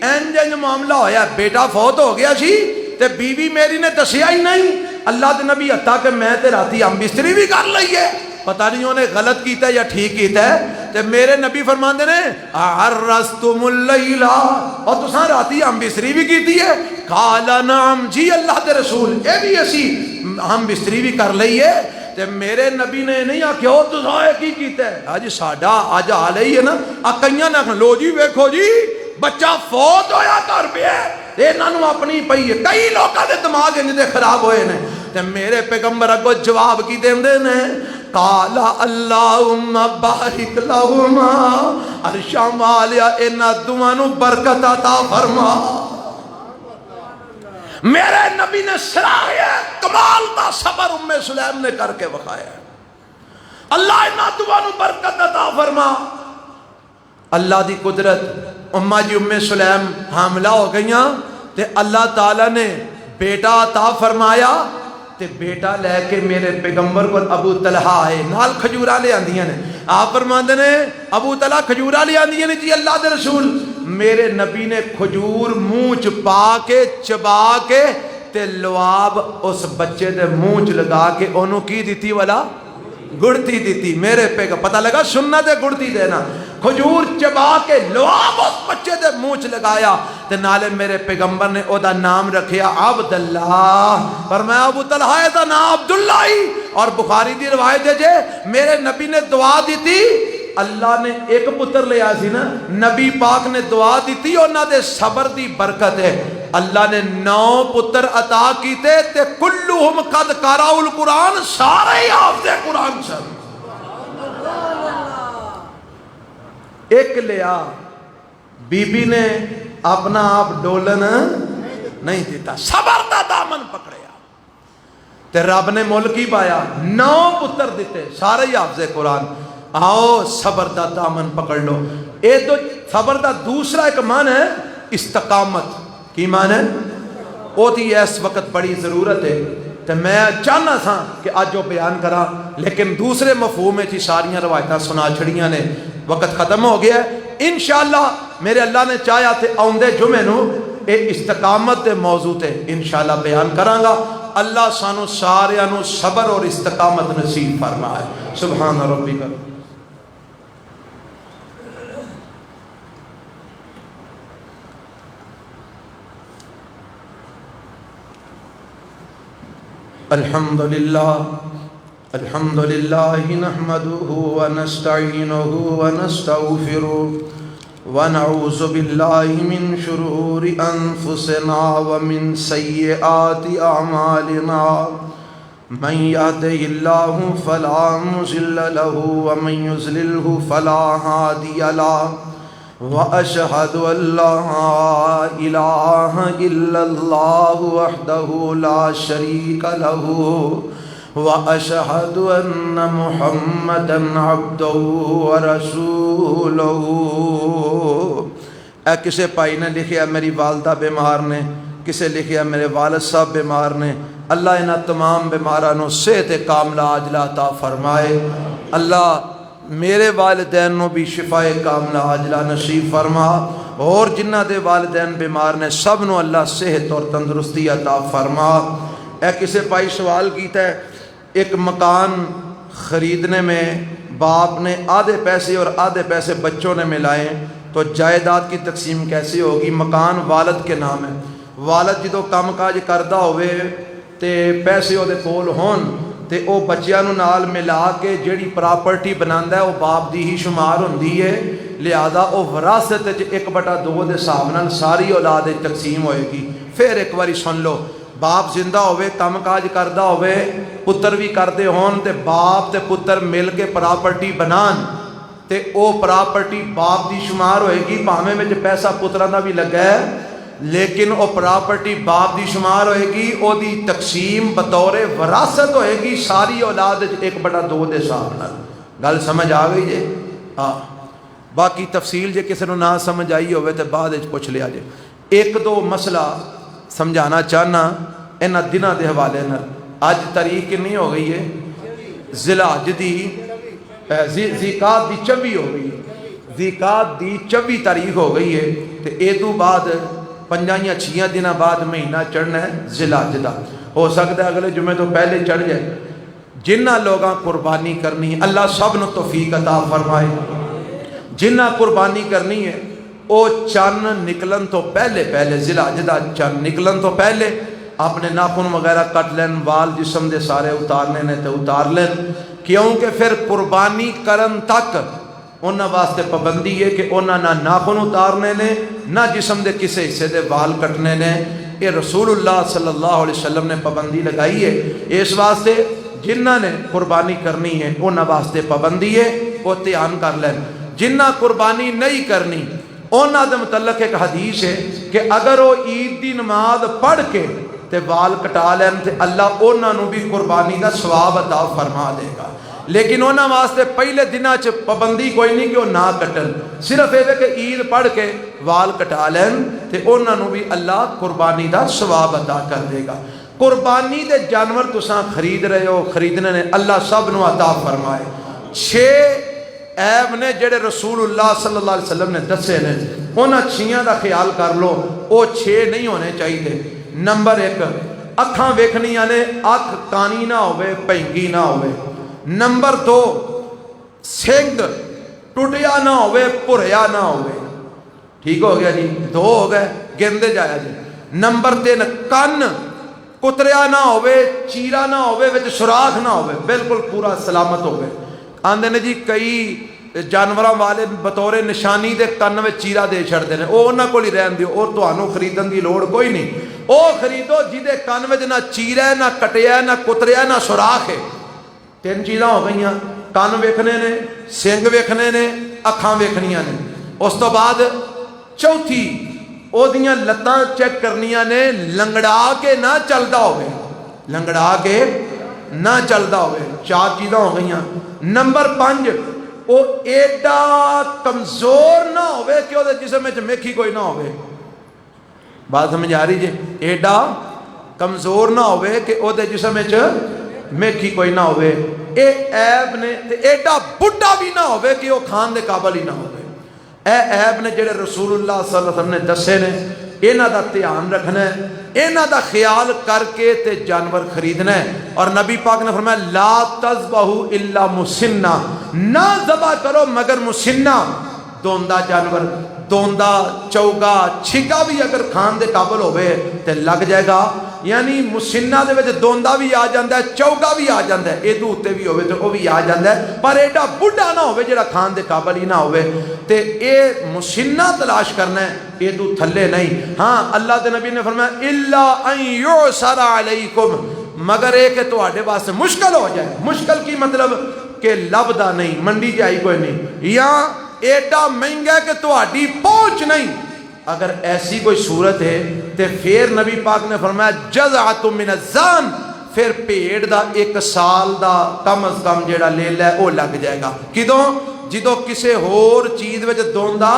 اینج معاملہ ہویا, بیٹا فوت ہو گیا سی تے بیوی میری نے دسیا ہی نہیں. اللہ دے نبی حتیٰ کہ میں تے راتی ہم بستری بھی کر لئیے, پتہ نہیں انہیں غلط کیتا ہے یا ٹھیک کیتا ہے. تے میرے نبی فرماندے نے عرستم اللیلہ, اور تساں راتی ہم بستری بھی کیتی ہے؟ قال نعم, جی اللہ دے رسول, اے بھی اسی ہم بستری بھی کر لئیے. تے میرے نبی نے نہیں آکھیا او تساں کی کیتا ہے, اج ساڈا اج حال ہی ہے نا, کئیاں نہ لو جی ویکھو جی بچہ فوت ہویا گھر پہ ہے, انہاں نو اپنی پئی ہے. کئی لوکاں دے دماغ انج دے خراب ہوئے نے. تے میرے پیغمبر اگوں جواب کی دیندے نے, قال اللہم بارک لہما, عرشاں والیا انہاں دوواں نو برکت عطا فرما. میرے نبی نے صلاحیت کمال دا صبر ام سلیم نے کر کے بخایا. اللہ انہاں دوواں نو برکت عطا فرما. اللہ دی قدرت, اماں جی ام سلیم حاملہ ہو گئیاں, تے اللہ تعالیٰ نے بیٹا عطا فرمایا. تے بیٹا لے کے میرے پیغمبر کو ابو طلحہ آئے, نال کھجورا لے آندیاں نے. آپ فرماندے نے ابو طلحہ کھجورا لے آندیاں نے, جی اللہ دے رسول. میرے نبی نے کھجور منہ چ پا کے چبا کے تے لواب اس بچے دے منہ چ لگا کے انہوں کی دیتی والا گڑتی دیتی میرے پہ پتہ لگا سنت گڑتی دینا کھجور چبا کے لواب اس بچے دے منہ چ لگایا تے نالے میرے پیغمبر نے او دا نام رکھیا عبداللہ فرمایا ابو طلحہ دا نام عبداللہ ہی اور بخاری دی روایت ہے جے میرے نبی نے دعا دیتی اللہ نے ایک پتر لیا سی نا نبی پاک نے دعا دیتی انہاں دے صبر دی برکت ہے اللہ نے 9 پتر عطا کیتے تے کلہم قد قرأوا القرآن سارے ہی حافظ قرآن سن ایک لیا بی بی نے اپنا آپ ڈولن نہیں دیتا صبر دا دامن پکڑیا تے رب نے ملک ہی پایا 9 پتر دیتے سارے ہی حافظ قرآن آؤ صبر دا دامن پکڑ لو اے تو صبر دا دوسرا ایک مان ہے استقامت کی مان ہے وہ تھی اس وقت بڑی ضرورت ہے تو میں چاہنا تھا کہ آج جو بیان کرا لیکن دوسرے مفہوم میں تھی ساریاں روایتاں سنا چھڑیاں نے وقت ختم ہو گیا ہے انشاءاللہ میرے اللہ نے چاہیا تھے آؤندے جمعے نو اے استقامت دے موضوع تے انشاءاللہ بیان کرانگا اللہ سانو سارے نو صبر اور استقامت نصیب فرمائے سبحان ربی کا الحمدللہ نحمده ونستعینه ونستغفره ونعوذ باللہ من شرور انفسنا ومن سیئات اعمالنا من يهده الله فلا مضل له ومن يضلل فلا هادي له وأشهد أن لا إله إلا الله وحده لا شريك له وأشهد أن محمدا عبده ورسوله کسے پائی نے لکھیا میری والدہ بیمار نے کسے لکھیا میرے والد صاحب بیمار نے اللہ انہاں تمام بیمارانوں صحت کاملہ عاجلہ عطا فرمائے اللہ میرے والدین نو بھی شفائے کاملہ عاجلہ نصیب فرما اور جنہ دے والدین بیمار نے سب نو اللہ صحت اور تندرستی عطا فرما اے کسے پائی سوال کیتا ہے ایک مکان خریدنے میں باپ نے آدھے پیسے اور آدھے پیسے بچوں نے ملائے تو جائیداد کی تقسیم کیسے ہوگی مکان والد کے نام ہے والد جدو کام کاج کردہ ہوئے تے پیسے ہو دے کول ہون تے او بچیاں نو نال ملا کے جیڑی پراپرٹی بناندا ہے او باپ دی ہی شمار ہوندی ہے لہذا او وراثت وچ 1/2 دے حساب نال ساری اولاد تقسیم ہوئے گی پھر ایک باری سن لو باپ زندہ ہوئے کام کاج کردہ ہوئے پتر بھی کردے ہون تے باپ تے پتر مل کے پراپرٹی بنان تے او پراپرٹی باپ دی شمار ہوئے گی پاویں وچ پیسہ پتراں دا بھی لگا ہے لیکن او پراپرٹی باپ دی شمار ہوئے گی او دی تقسیم بطور وراثت ہوئے گی ساری اولاد 1/2 دے حساب نال گل سمجھ آ گئی جے ہاں باقی تفصیل جے کسی نو نہ سمجھ آئی ہوئے تے بعد وچ پوچھ لیا جے ایک دو مسئلہ سمجھانا چاہنا انہاں دناں دے حوالے نال اج تاریخ کنی ہو گئی ہے ذوالحج دی ذیقات دی 24 ہو گئی ذیقات دی 24 تاریخ ہو گئی ہے تے اے تو بعد 5 یا 6 دن بعد مہینہ چڑھنا ہے ذوالحج دا ہو سکتا ہے اگلے جمعے تو پہلے چڑھ جائے جنہ لوگاں قربانی کرنی ہے اللہ سب نو توفیق عطا فرمائے جنہ قربانی کرنی ہے او چن نکلن تو پہلے ذوالحج دا چن نکلن تو پہلے اپنے ناخن وغیرہ کٹ لین وال جسم دے سارے اتارنے نے تے اتار لین کیونکہ پھر قربانی کرن تک انہاں واسطے پابندی ہے کہ انہاں نہ ناخن اتارنے نے نہ جسم دے کسے حصے دے وال کٹنے نے یہ رسول اللہ صلی اللہ علیہ وسلم نے پابندی لگائی ہے اس واسطے جنہ نے قربانی کرنی ہے انہاں واسطے پابندی ہے وہ دھیان کر لین جنہ قربانی نہیں کرنی انہاں دے متعلق ایک حدیث ہے کہ اگر وہ عید دی نماز پڑھ کے تے وال کٹا لین تے اللہ انہاں نو بھی قربانی دا ثواب عطا فرما دے گا لیکن انہاں واسطے پہلے دنوں چ پابندی کوئی نہیں کہ وہ نہ کٹن صرف یہ کہ عید پڑھ کے وال کٹا لین تے انہاں نو بھی اللہ قربانی دا ثواب عطا کر دے گا قربانی دے جانور تساں خرید رہے ہو خریدنے نے اللہ سب نو عطا فرمائے 6 عیب نے جڑے رسول اللہ صلی اللہ علیہ وسلم نے دسے نے انہاں 6 دا خیال کر لو وہ 6 نہیں ہونے چاہیے نمبر 1 اکھاں ویکھنیاں نے اکھ کانی نہ ہوئے پینگی نہ ہوئے نمبر 2 سنگ ٹوٹیا نہ ہوئے پھریا نہ ہوئے. ٹھیک ہو گیا جی, 2 ہو گئے, گندے جایا جی. نمبر 3 کن کتریا نہ ہوئے, چیرا نہ ہوئے, وچ سوراخ نہ ہوئے, بالکل پورا سلامت ہوئے. آندے نے جی کئی جانوراں والے بطور نشانی دے کن وچ چیرا دے چھڑتے ہیں, وہ انہاں کول ہی رہن دیو, اور تہانوں خریدن دی لوڑ کوئی نہیں. او خریدو جہدے کن وچ نہ چیرا ہے, نہ کٹیا ہے, نہ کتریا, نہ سوراخ ہے. 3 چیزاں ہو گئیاں, کن ویکھنے نے, سنگ ویکھنے نے, اکھاں ویکھنیاں نے. اس تو بعد چوتھی او دیاں لتاں چیک کرنیاں نے, لنگڑا کے نہ چلدا ہوئے, لنگڑا کے نہ چلدا ہوئے. 4 چیزاں ہو گئیاں. نمبر 5 او ایڈا کمزور نہ ہوئے کہ وہ جسم وچ میکھی کوئی نہ ہوئے. بات سمجھ آ رہی جی, ایڈا کمزور نہ ہوئے کہ وہ جسم وچ میکھی کوئی نہ ہوئے. اے عیب نے. تے ایڈا بڈھا بھی نہ ہوئے کہ وہ کھان دے قابل ہی نہ ہوئے. اے عیب نے جڑے رسول اللہ صلی اللہ علیہ وسلم نے دسے نے. انہاں دا دھیان رکھنا ہے, انہاں دا خیال کر کے تے جانور خریدنا ہے. اور نبی پاک نے فرمایا لا تذبحوا الا مسنہ, نہ ذبح کرو مگر مسنہ, دوندا جانور, دوندا, چوگا, چھگا بھی اگر کھان دے قابل ہوئے تے لگ جائے گا. یعنی مسنہ دے وچ دوندا بھی آ جاندا ہے, چوگا بھی آ جاندا ہے, اے دو اتے بھی ہوئے تے او بھی آ جاندا ہے, پر ایڈا بڈھا نہ ہوئے جڑا کھان دے قابل ہی نہ ہوئے. تے اے مسنہ تلاش کرنا ہے, اے دو تھلے نہیں. ہاں اللہ دے نبی نے فرمایا الا ان یعسر علیکم, مگر اے کہ تواڈے واسطے مشکل ہو جائے. مشکل کی مطلب کہ لبدا نہیں, منڈی جائی کوئی نہیں, یا ایڈا مہنگا کہ تواڈی پہنچ نہیں. اگر ایسی کوئی صورت ہے تے پھر نبی پاک نے فرمایا جزعۃ من الزان, پھر پیڑ دا 1 سال دا کم از کم جیڑا لے لے وہ لگ جائے گا. کدوں جدوں کسے ہور چیز وچ دوندا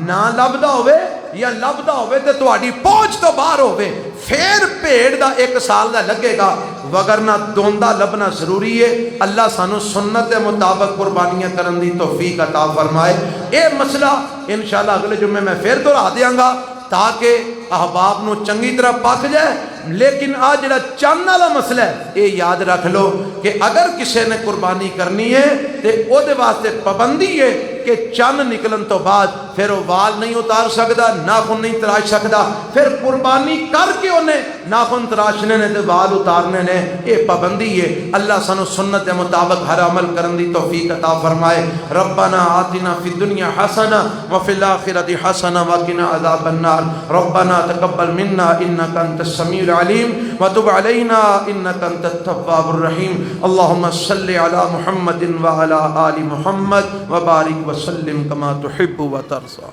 نہ لبدا ہوئے, یا لبدا ہوئے تے تواڈی پہنچ تو باہر ہوئے, پھر پیڑ دا 1 سال دا لگے گا. وگرنہ دوندا لبنا ضروری ہے. اللہ سانو سنت دے مطابق قربانیاں کرن دی توفیق عطا فرمائے. اے مسئلہ انشاءاللہ اگلے جمعے میں پھر دہرا دیاں گا تاکہ احباب نو چنگی طرح پک جائے. لیکن آج جڑا چند والا مسئلہ ہے یہ یاد رکھ لو کہ اگر کسی نے قربانی کرنی ہے تو او دے واسطے پابندی ہے کہ چند نکلن تو بعد پھر وہ وال نہیں اتار سکتا, ناخن نہیں تراش سکتا. پھر قربانی کر کے انہیں ناخن تراشنے نے تے وال اتارنے نے, یہ پابندی ہے. اللہ سانو سنت کے مطابق ہر عمل کرن دی توفیق عطا فرمائے. ربنا آتنا فی الدنیا حسنہ وفی الآخرۃ حسنہ وقنا عذاب النار. ربنا تقبل منا انک انت السمیع العلیم وتب علینا انک انت التواب الرحیم. اللهم صل علی محمد وعلی آل محمد وبارک وسلم کما تحب وترضى.